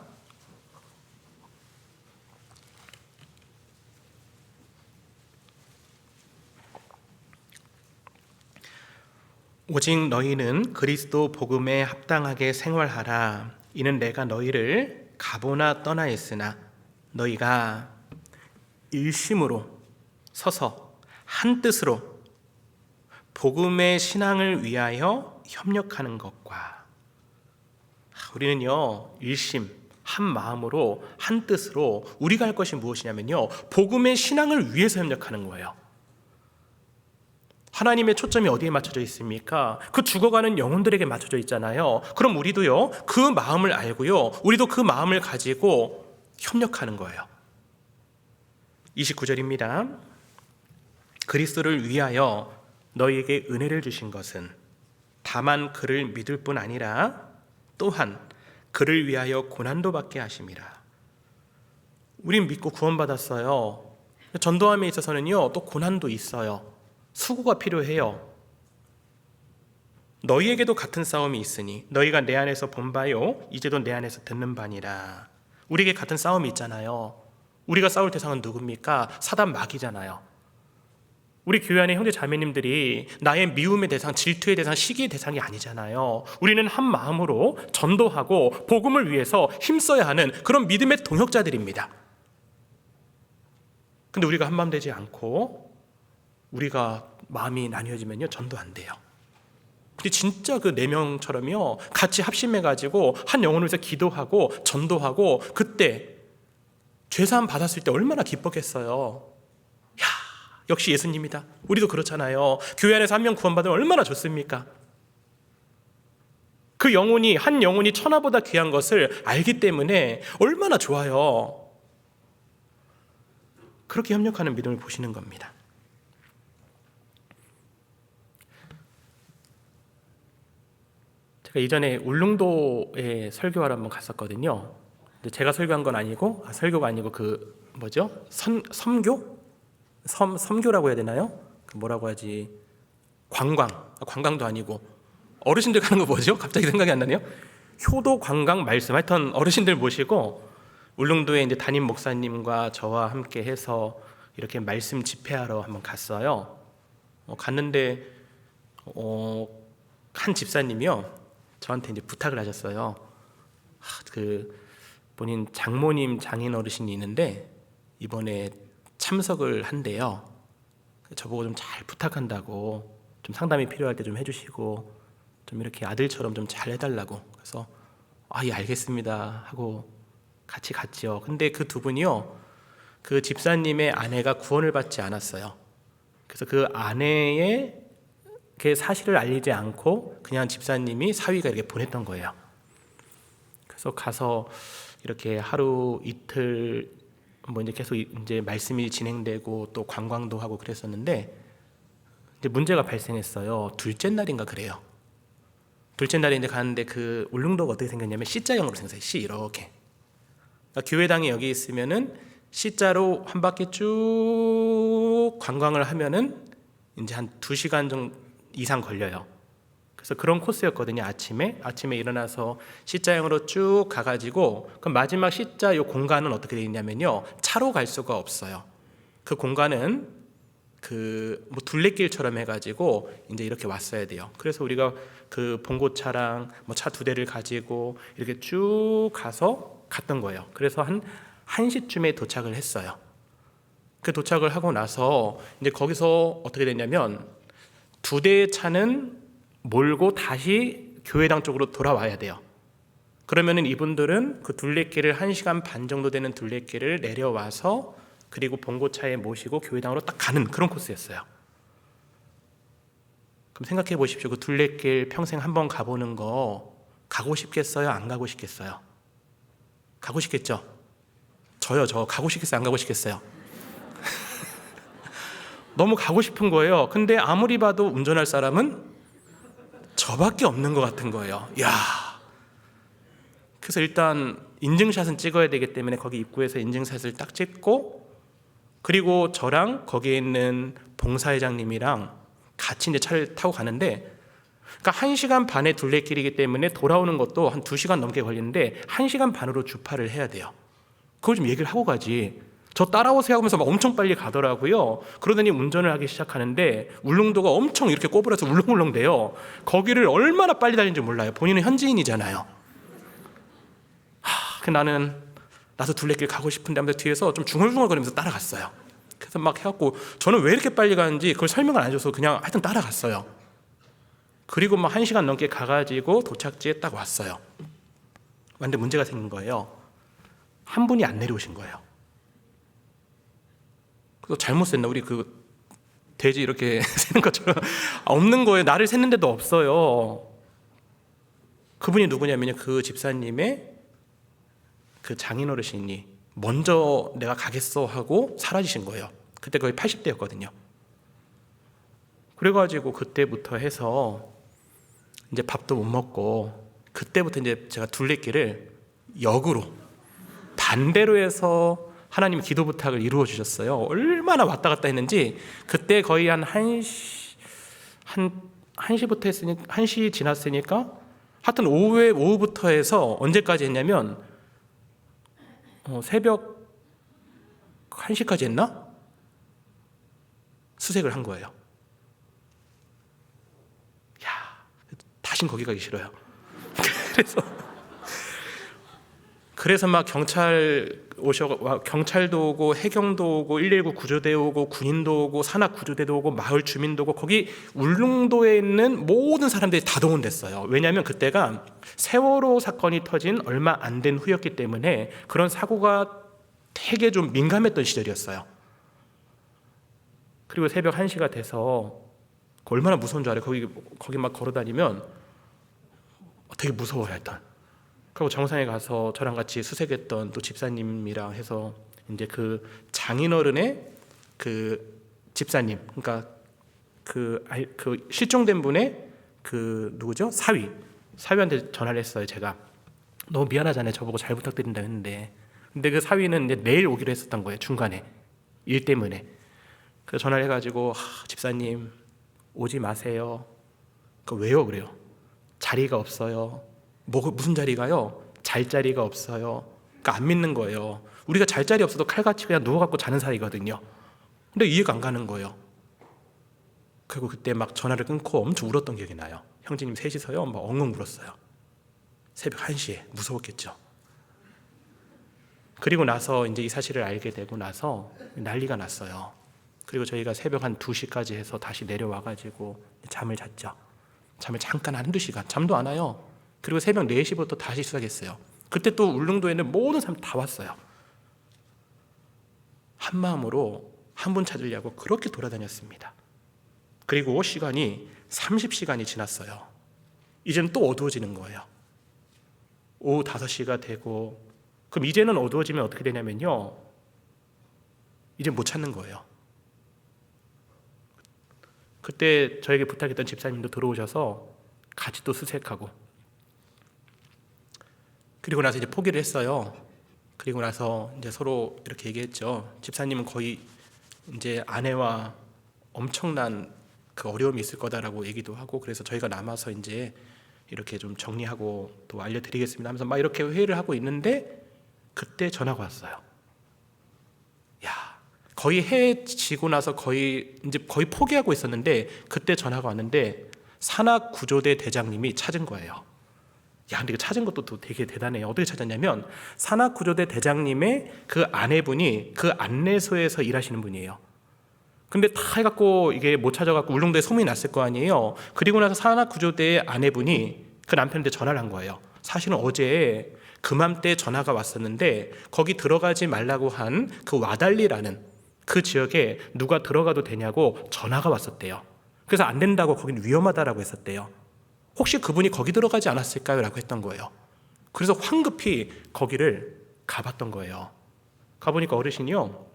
A: 오직 너희는 그리스도 복음에 합당하게 생활하라. 이는 내가 너희를 가보나 떠나 있으나 너희가 일심으로 서서 한 뜻으로 복음의 신앙을 위하여 협력하는 것과, 우리는요 일심 한 마음으로 한 뜻으로 우리가 할 것이 무엇이냐면요 복음의 신앙을 위해서 협력하는 거예요. 하나님의 초점이 어디에 맞춰져 있습니까? 그 죽어가는 영혼들에게 맞춰져 있잖아요. 그럼 우리도요 그 마음을 알고요 우리도 그 마음을 가지고 협력하는 거예요. 29절입니다. 그리스도를 위하여 너희에게 은혜를 주신 것은 다만 그를 믿을 뿐 아니라 또한 그를 위하여 고난도 받게 하심이라. 우린 믿고 구원받았어요. 전도함에 있어서는요, 또 고난도 있어요. 수고가 필요해요. 너희에게도 같은 싸움이 있으니 너희가 내 안에서 본 바요 이제도 내 안에서 듣는 바니라. 우리에게 같은 싸움이 있잖아요. 우리가 싸울 대상은 누굽니까? 사단 마귀잖아요. 우리 교회 안에 형제 자매님들이 나의 미움의 대상, 질투의 대상, 시기의 대상이 아니잖아요. 우리는 한 마음으로 전도하고 복음을 위해서 힘써야 하는 그런 믿음의 동역자들입니다. 근데 우리가 한 마음 되지 않고 우리가 마음이 나뉘어지면요, 전도 안 돼요. 근데 진짜 그 4명처럼요 같이 합심해가지고 한 영혼을 위해서 기도하고 전도하고, 그때 죄사함 받았을 때 얼마나 기뻤겠어요. 야, 역시 예수님이다. 우리도 그렇잖아요. 교회 안에서 한 명 구원받으면 얼마나 좋습니까? 그 영혼이, 한 영혼이 천하보다 귀한 것을 알기 때문에 얼마나 좋아요. 그렇게 협력하는 믿음을 보시는 겁니다. 제가 이전에 울릉도에 설교하러 한번 갔었거든요. 근데 제가 설교한 건 아니고, 설교가 아니고 섬교라고 해야 되나요? 뭐라고 하지? 관광도 아니고, 어르신들 가는 거 뭐죠? 갑자기 생각이 안 나네요. 효도 관광 말씀, 하여튼 어르신들 모시고 울릉도에 이제 담임 목사님과 저와 함께 해서 이렇게 말씀 집회하러 한번 갔어요. 갔는데 한 집사님이요, 저한테 이제 부탁을 하셨어요. 그 본인 장모님 장인 어르신이 있는데 이번에 참석을 한대요. 저보고 좀 잘 부탁한다고, 좀 상담이 필요할 때 좀 해주시고 좀 이렇게 아들처럼 좀 잘 해달라고. 그래서 예, 알겠습니다 하고 같이 갔죠. 근데 그 두 분이요, 그 집사님의 아내가 구원을 받지 않았어요. 그래서 그 아내의 그 사실을 알리지 않고 그냥 집사님이 사위가 이렇게 보냈던 거예요. 그래서 가서 이렇게 하루 이틀 이제 계속 이제 말씀이 진행되고 또 관광도 하고 그랬었는데, 이제 문제가 발생했어요. 둘째 날인가 그래요. 둘째 날에 이제 가는데 그 울릉도가 어떻게 생겼냐면 C자형으로 생겼어요. C 이렇게. 그러니까 교회당이 여기 있으면은 C자로 한 바퀴 쭉 관광을 하면은 이제 한 2시간 정도 이상 걸려요. 그래서 그런 코스였거든요. 아침에 일어나서 C자형으로 쭉 가가지고, 그 마지막 C자 요 공간은 어떻게 되어 있냐면요, 차로 갈 수가 없어요. 그 공간은 그 둘레길처럼 해가지고 이제 이렇게 왔어야 돼요. 그래서 우리가 그 봉고차랑 차 2대를 가지고 이렇게 쭉 갔던 거예요. 그래서 한 1시쯤에 도착을 했어요. 그 도착을 하고 나서 이제 거기서 어떻게 됐냐면 2대의 차는 몰고 다시 교회당 쪽으로 돌아와야 돼요. 그러면은 이분들은 그 둘레길을 1시간 반 정도 되는 둘레길을 내려와서 그리고 봉고차에 모시고 교회당으로 딱 가는 그런 코스였어요. 그럼 생각해 보십시오. 그 둘레길 평생 한번 가보는 거 가고 싶겠어요? 안 가고 싶겠어요? 가고 싶겠죠? 저 가고 싶겠어요? 안 가고 싶겠어요? 너무 가고 싶은 거예요. 근데 아무리 봐도 운전할 사람은 저밖에 없는 것 같은 거예요. 야. 그래서 일단 인증샷은 찍어야 되기 때문에 거기 입구에서 인증샷을 딱 찍고, 그리고 저랑 거기에 있는 봉사회장님이랑 같이 이제 차를 타고 가는데, 그러니까 1시간 반의 둘레길이기 때문에 돌아오는 것도 한 2시간 넘게 걸리는데 1시간 반으로 주파를 해야 돼요. 그걸 좀 얘기를 하고 가지. 저 따라오세요 하면서 막 엄청 빨리 가더라고요. 그러더니 운전을 하기 시작하는데 울릉도가 엄청 이렇게 꼬부라서 울렁울렁 돼요. 거기를 얼마나 빨리 달리는지 몰라요. 본인은 현지인이잖아요. 나도 둘레길 가고 싶은데 하면서 뒤에서 좀 중얼중얼거리면서 따라갔어요. 그래서 막 해갖고 저는 왜 이렇게 빨리 가는지 그걸 설명을 안 해줘서 그냥 하여튼 따라갔어요. 그리고 막 1시간 넘게 가가지고 도착지에 딱 왔어요. 근데 문제가 생긴 거예요. 한 분이 안 내려오신 거예요. 그래서 잘못 셌나? 우리 그 돼지 이렇게 세는 것처럼 없는 거예요. 나를 셌는데도 없어요. 그분이 누구냐면요, 그 집사님의 그 장인 어르신이 먼저 내가 가겠어 하고 사라지신 거예요. 그때 거의 80대였거든요. 그래가지고 그때부터 해서 이제 밥도 못 먹고, 그때부터 이제 제가 둘레길을 역으로 반대로 해서 하나님이 기도 부탁을 이루어 주셨어요. 얼마나 왔다 갔다 했는지 그때 거의 한 1시부터 했으니까 1시 지났으니까 하여튼 오후부터 해서 언제까지 했냐면 새벽 1시까지 했나? 수색을 한 거예요. 야, 다신 거기 가기 싫어요. 그래서 막 경찰도 오고 해경도 오고 119 구조대 오고 군인도 오고 산악 구조대도 오고 마을 주민도 오고 거기 울릉도에 있는 모든 사람들이 다 동원됐어요. 왜냐하면 그때가 세월호 사건이 터진 얼마 안 된 후였기 때문에 그런 사고가 되게 좀 민감했던 시절이었어요. 그리고 새벽 1시가 돼서 얼마나 무서운 줄 알아요? 거기 막 걸어다니면 되게 무서워요. 일단 그리고 정상에 가서 저랑 같이 수색했던 또 집사님이랑 해서 이제 그 장인어른의 그 집사님, 그러니까 그 실종된 분의 그 누구죠? 사위한테 전화를 했어요. 제가 너무 미안하잖아요. 저보고 잘 부탁드린다 했는데, 근데 그 사위는 이제 내일 오기로 했었던 거예요. 중간에 일 때문에. 그래서 전화를 해가지고 집사님 오지 마세요. 왜요? 그래요. 자리가 없어요. 무슨 자리가요? 잘 자리가 없어요. 그러니까 안 믿는 거예요. 우리가 잘 자리 없어도 칼같이 그냥 누워갖고 자는 사이거든요. 근데 이해가 안 가는 거예요. 그리고 그때 막 전화를 끊고 엄청 울었던 기억이 나요. 형제님 셋이서요 막 엉엉 울었어요. 새벽 1시에. 무서웠겠죠. 그리고 나서 이제 이 사실을 알게 되고 나서 난리가 났어요. 그리고 저희가 새벽 한 2시까지 해서 다시 내려와가지고 잠을 잤죠. 잠을 잠깐 한두 시간. 잠도 안 와요. 그리고 새벽 4시부터 다시 수색했어요. 그때 또 울릉도에는 모든 사람 다 왔어요. 한 마음으로 한 분 찾으려고 그렇게 돌아다녔습니다. 그리고 시간이 30시간이 지났어요. 이제는 또 어두워지는 거예요. 오후 5시가 되고, 그럼 이제는 어두워지면 어떻게 되냐면요, 이제 못 찾는 거예요. 그때 저에게 부탁했던 집사님도 들어오셔서 같이 또 수색하고, 그리고 나서 이제 포기를 했어요. 그리고 나서 이제 서로 이렇게 얘기했죠. 집사님은 거의 이제 아내와 엄청난 그 어려움이 있을 거다라고 얘기도 하고, 그래서 저희가 남아서 이제 이렇게 좀 정리하고 또 알려드리겠습니다 하면서 막 이렇게 회의를 하고 있는데 그때 전화가 왔어요. 야, 거의 해 지고 나서 거의 포기하고 있었는데 그때 전화가 왔는데 산악 구조대 대장님이 찾은 거예요. 야, 근데 이거 찾은 것도 또 되게 대단해요. 어떻게 찾았냐면 산악 구조대 대장님의 그 아내분이 그 안내소에서 일하시는 분이에요. 근데 다 해갖고 이게 못 찾아갖고 울릉도에 소문이 났을 거 아니에요. 그리고 나서 산악 구조대의 아내분이 그 남편한테 전화를 한 거예요. 사실은 어제 그맘때 전화가 왔었는데 거기 들어가지 말라고 한 그 와달리라는 그 지역에 누가 들어가도 되냐고 전화가 왔었대요. 그래서 안 된다고, 거긴 위험하다라고 했었대요. 혹시 그분이 거기 들어가지 않았을까요? 라고 했던 거예요. 그래서 황급히 거기를 가봤던 거예요. 가보니까 어르신이요,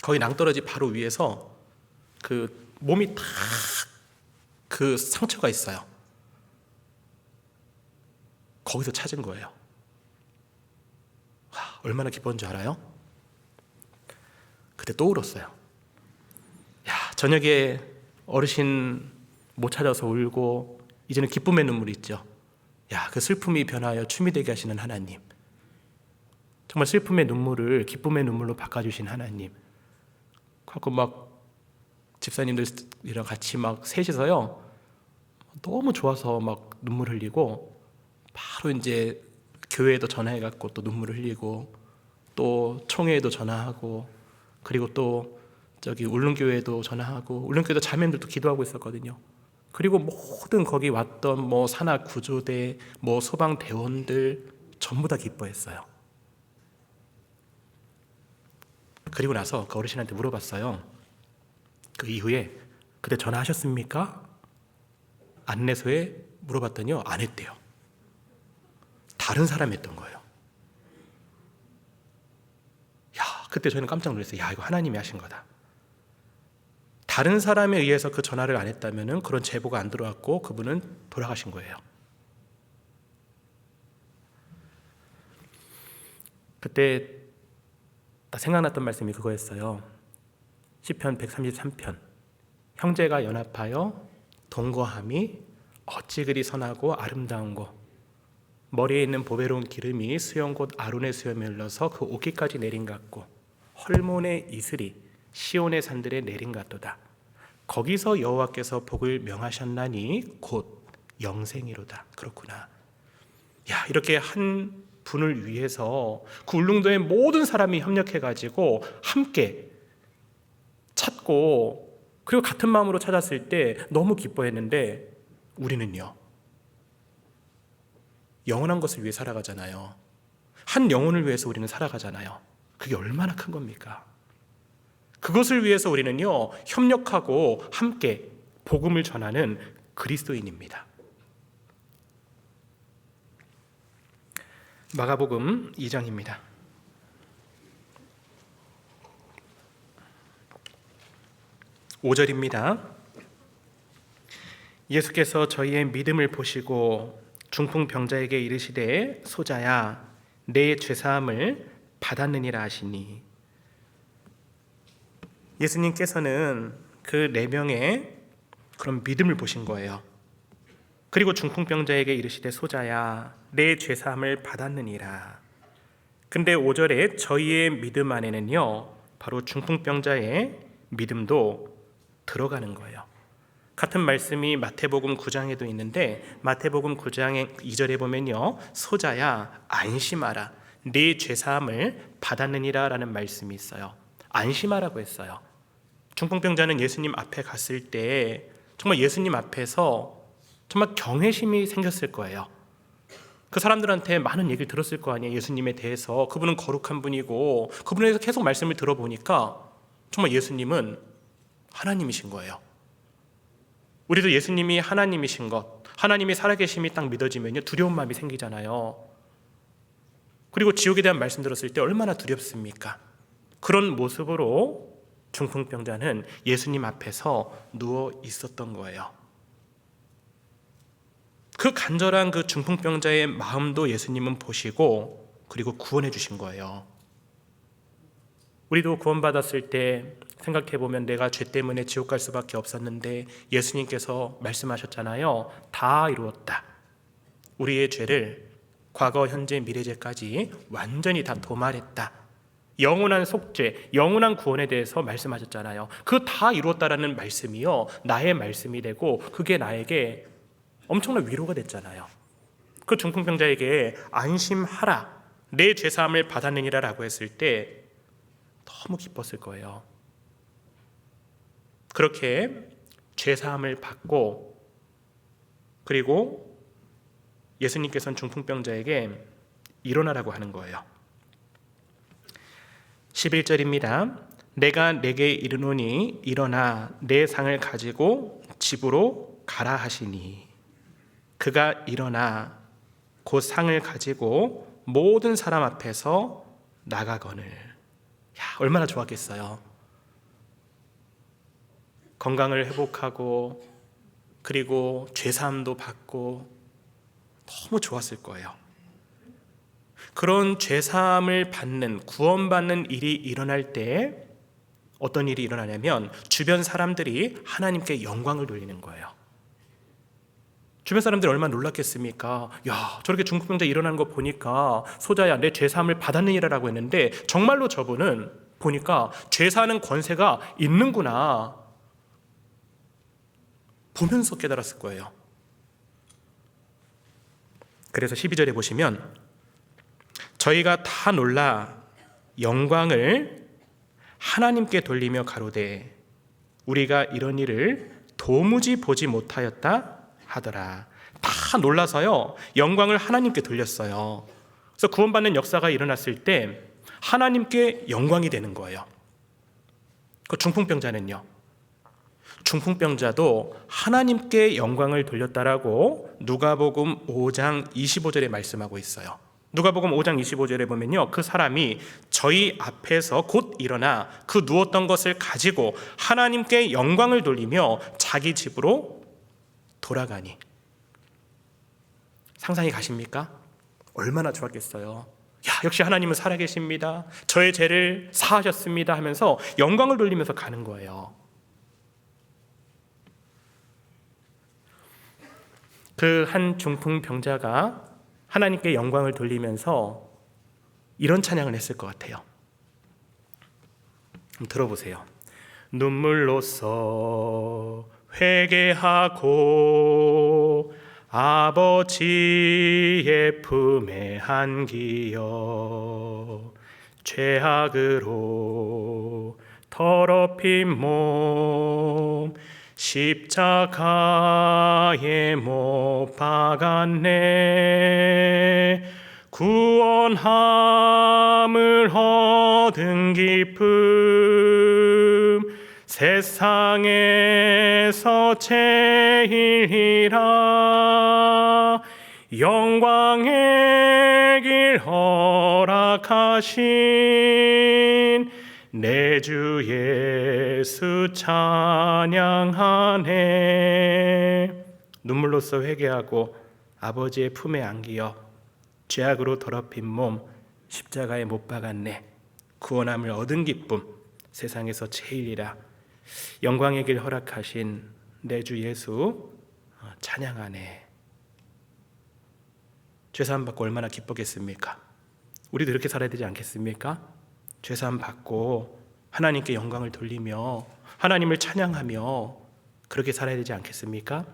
A: 거의 낭떠러지 바로 위에서 그 몸이 다 그 상처가 있어요. 거기서 찾은 거예요. 와, 얼마나 기뻤는 줄 알아요? 그때 또 울었어요. 야, 저녁에 어르신 못 찾아서 울고 이제는 기쁨의 눈물이 있죠. 야, 그 슬픔이 변하여 춤이 되게 하시는 하나님, 정말 슬픔의 눈물을 기쁨의 눈물로 바꿔주신 하나님. 그래서 막 집사님들이랑 같이 막 셋이서요 너무 좋아서 막 눈물 흘리고, 바로 이제 교회에도 전화해갖고 또 눈물을 흘리고, 또 총회에도 전화하고, 그리고 또 저기 울릉교회에도 전화하고, 울릉교회도 자매들도 기도하고 있었거든요. 그리고 모든 거기 왔던 뭐 산악 구조대, 뭐 소방대원들 전부 다 기뻐했어요. 그리고 나서 그 어르신한테 물어봤어요. 그 이후에 그때 전화하셨습니까? 안내소에 물어봤더니요, 안 했대요. 다른 사람이 했던 거예요. 야, 그때 저희는 깜짝 놀랐어요. 야, 이거 하나님이 하신 거다. 다른 사람에 의해서 그 전화를 안 했다면은 그런 제보가 안 들어왔고 그분은 돌아가신 거예요. 그때 딱 생각났던 말씀이 그거였어요. 시편 133편. 형제가 연합하여 동거함이 어찌 그리 선하고 아름다운고, 머리에 있는 보배로운 기름이 수염 곧 아론의 수염에 흘러서 그 옷깃까지 내린 같고, 헐몬의 이슬이 시온의 산들에 내린 같도다. 거기서 여호와께서 복을 명하셨나니 곧 영생이로다. 그렇구나. 야, 이렇게 한 분을 위해서 그 울릉도의 모든 사람이 협력해가지고 함께 찾고, 그리고 같은 마음으로 찾았을 때 너무 기뻐했는데, 우리는요, 영원한 것을 위해 살아가잖아요. 한 영혼을 위해서 우리는 살아가잖아요. 그게 얼마나 큰 겁니까? 그것을 위해서 우리는요, 협력하고 함께 복음을 전하는 그리스도인입니다. 마가복음 2장입니다. (5절입니다) 예수께서 저희의 믿음을 보시고 중풍병자에게 이르시되 소자야 내 죄사함을 받았느니라 하시니, 예수님께서는 그 4명의 그런 믿음을 보신 거예요. 그리고 중풍병자에게 이르시되 소자야 내 죄사함을 받았느니라. 근데 5절에 저희의 믿음 안에는요, 바로 중풍병자의 믿음도 들어가는 거예요. 같은 말씀이 마태복음 9장에도 있는데, 마태복음 9장 2절에 보면요, 소자야 안심하라 네 죄사함을 받았느니라 라는 말씀이 있어요. 안심하라고 했어요. 중풍병자는 예수님 앞에 갔을 때 정말 예수님 앞에서 정말 경외심이 생겼을 거예요. 그 사람들한테 많은 얘기를 들었을 거 아니에요. 예수님에 대해서. 그분은 거룩한 분이고, 그분에 대해서 계속 말씀을 들어보니까 정말 예수님은 하나님이신 거예요. 우리도 예수님이 하나님이신 것, 하나님이 살아계심이 딱 믿어지면요, 두려운 마음이 생기잖아요. 그리고 지옥에 대한 말씀 들었을 때 얼마나 두렵습니까? 그런 모습으로 중풍병자는 예수님 앞에서 누워 있었던 거예요. 그 간절한 그 중풍병자의 마음도 예수님은 보시고, 그리고 구원해 주신 거예요. 우리도 구원받았을 때 생각해보면 내가 죄 때문에 지옥 갈 수밖에 없었는데 예수님께서 말씀하셨잖아요. 다 이루었다. 우리의 죄를 과거, 현재, 미래죄까지 완전히 다 도말했다. 영원한 속죄, 영원한 구원에 대해서 말씀하셨잖아요. 그 다 이루었다라는 말씀이요, 나의 말씀이 되고 그게 나에게 엄청난 위로가 됐잖아요. 그 중풍병자에게 안심하라 내 죄사함을 받았느니라 라고 했을 때 너무 기뻤을 거예요. 그렇게 죄사함을 받고, 그리고 예수님께서는 중풍병자에게 일어나라고 하는 거예요. 11절입니다. 내가 내게 이르노니 일어나 내 상을 가지고 집으로 가라 하시니, 그가 일어나 그 상을 가지고 모든 사람 앞에서 나가거늘. 야, 얼마나 좋았겠어요. 건강을 회복하고, 그리고 죄사함도 받고 너무 좋았을 거예요. 그런 죄사함을 받는, 구원받는 일이 일어날 때 어떤 일이 일어나냐면 주변 사람들이 하나님께 영광을 돌리는 거예요. 주변 사람들이 얼마나 놀랐겠습니까? 야, 저렇게 중풍병자 일어나는 거 보니까 소자야 내 죄사함을 받았느니라 라고 했는데, 정말로 저분은 보니까 죄사하는 권세가 있는구나 보면서 깨달았을 거예요. 그래서 12절에 보시면 저희가 다 놀라 영광을 하나님께 돌리며 가로되 우리가 이런 일을 도무지 보지 못하였다 하더라. 다 놀라서요, 영광을 하나님께 돌렸어요. 그래서 구원받는 역사가 일어났을 때 하나님께 영광이 되는 거예요. 그 중풍병자는요, 중풍병자도 하나님께 영광을 돌렸다라고 누가복음 5장 25절에 말씀하고 있어요. 누가복음 5장 25절에 보면요, 그 사람이 저희 앞에서 곧 일어나 그 누웠던 것을 가지고 하나님께 영광을 돌리며 자기 집으로 돌아가니. 상상이 가십니까? 얼마나 좋았겠어요. 역시 하나님은 살아계십니다. 저의 죄를 사하셨습니다 하면서 영광을 돌리면서 가는 거예요. 그 한 중풍병자가 하나님께 영광을 돌리면서 이런 찬양을 했을 것 같아요. 들어보세요. 눈물로써 회개하고 아버지의 품에 안기어 죄악으로 더럽힌 몸 십자가에 못 박았네. 구원함을 얻은 기쁨 세상에서 제일이라. 영광의 길 허락하신 내 주 예수 찬양하네. 눈물로써 회개하고 아버지의 품에 안기어 죄악으로 더럽힌 몸 십자가에 못 박았네. 구원함을 얻은 기쁨 세상에서 제일이라. 영광의 길 허락하신 내 주 예수 찬양하네. 죄사함 받고 얼마나 기쁘겠습니까? 우리도 이렇게 살아야 되지 않겠습니까? 죄사함 받고 하나님께 영광을 돌리며 하나님을 찬양하며 그렇게 살아야 되지 않겠습니까?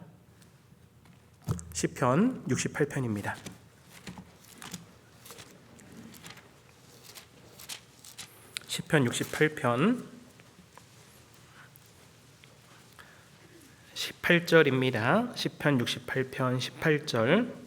A: 시편 68편입니다. 시편 68편 18절입니다. 시편 68편 18절.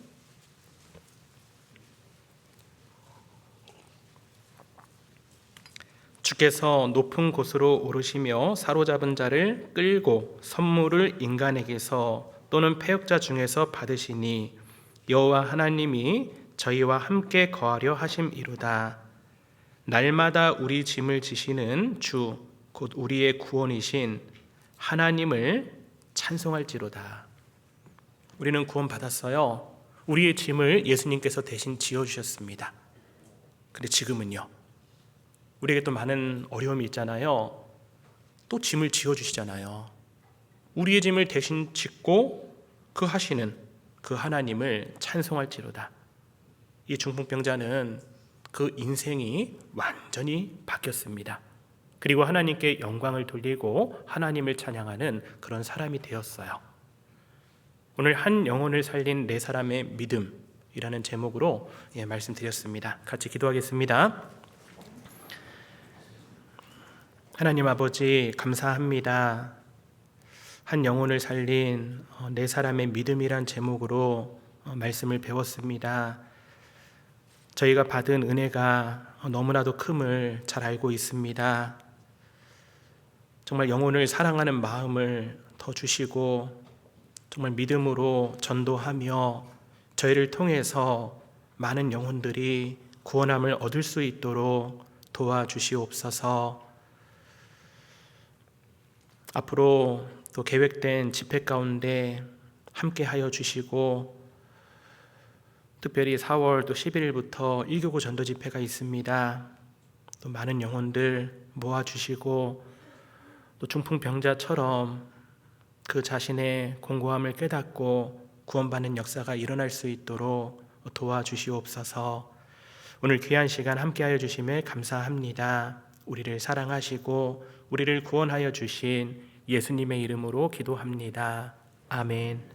A: 주께서 높은 곳으로 오르시며 사로잡은 자를 끌고 선물을 인간에게서 또는 패역자 중에서 받으시니 여호와 하나님이 저희와 함께 거하려 하심이로다. 날마다 우리 짐을 지시는 주 곧 우리의 구원이신 하나님을 찬송할지로다. 우리는 구원 받았어요. 우리의 짐을 예수님께서 대신 지어주셨습니다. 근데 지금은요, 우리에게 또 많은 어려움이 있잖아요. 또 짐을 지어주시잖아요. 우리의 짐을 대신 짓고 그 하시는 그 하나님을 찬송할지로다. 이 중풍병자는 그 인생이 완전히 바뀌었습니다. 그리고 하나님께 영광을 돌리고 하나님을 찬양하는 그런 사람이 되었어요. 오늘 한 영혼을 살린 네 사람의 믿음이라는 제목으로 말씀드렸습니다. 같이 기도하겠습니다. 하나님 아버지 감사합니다. 한 영혼을 살린 네 사람의 믿음이란 제목으로 말씀을 배웠습니다. 저희가 받은 은혜가 너무나도 큼을 잘 알고 있습니다. 정말 영혼을 사랑하는 마음을 더 주시고 정말 믿음으로 전도하며 저희를 통해서 많은 영혼들이 구원함을 얻을 수 있도록 도와주시옵소서. 앞으로 또 계획된 집회 가운데 함께하여 주시고 특별히 4월 또 11일부터 1교구 전도 집회가 있습니다. 또 많은 영혼들 모아주시고 또 중풍병자처럼 그 자신의 공고함을 깨닫고 구원받는 역사가 일어날 수 있도록 도와주시옵소서. 오늘 귀한 시간 함께하여 주심에 감사합니다. 우리를 사랑하시고 우리를 구원하여 주신 예수님의 이름으로 기도합니다. 아멘.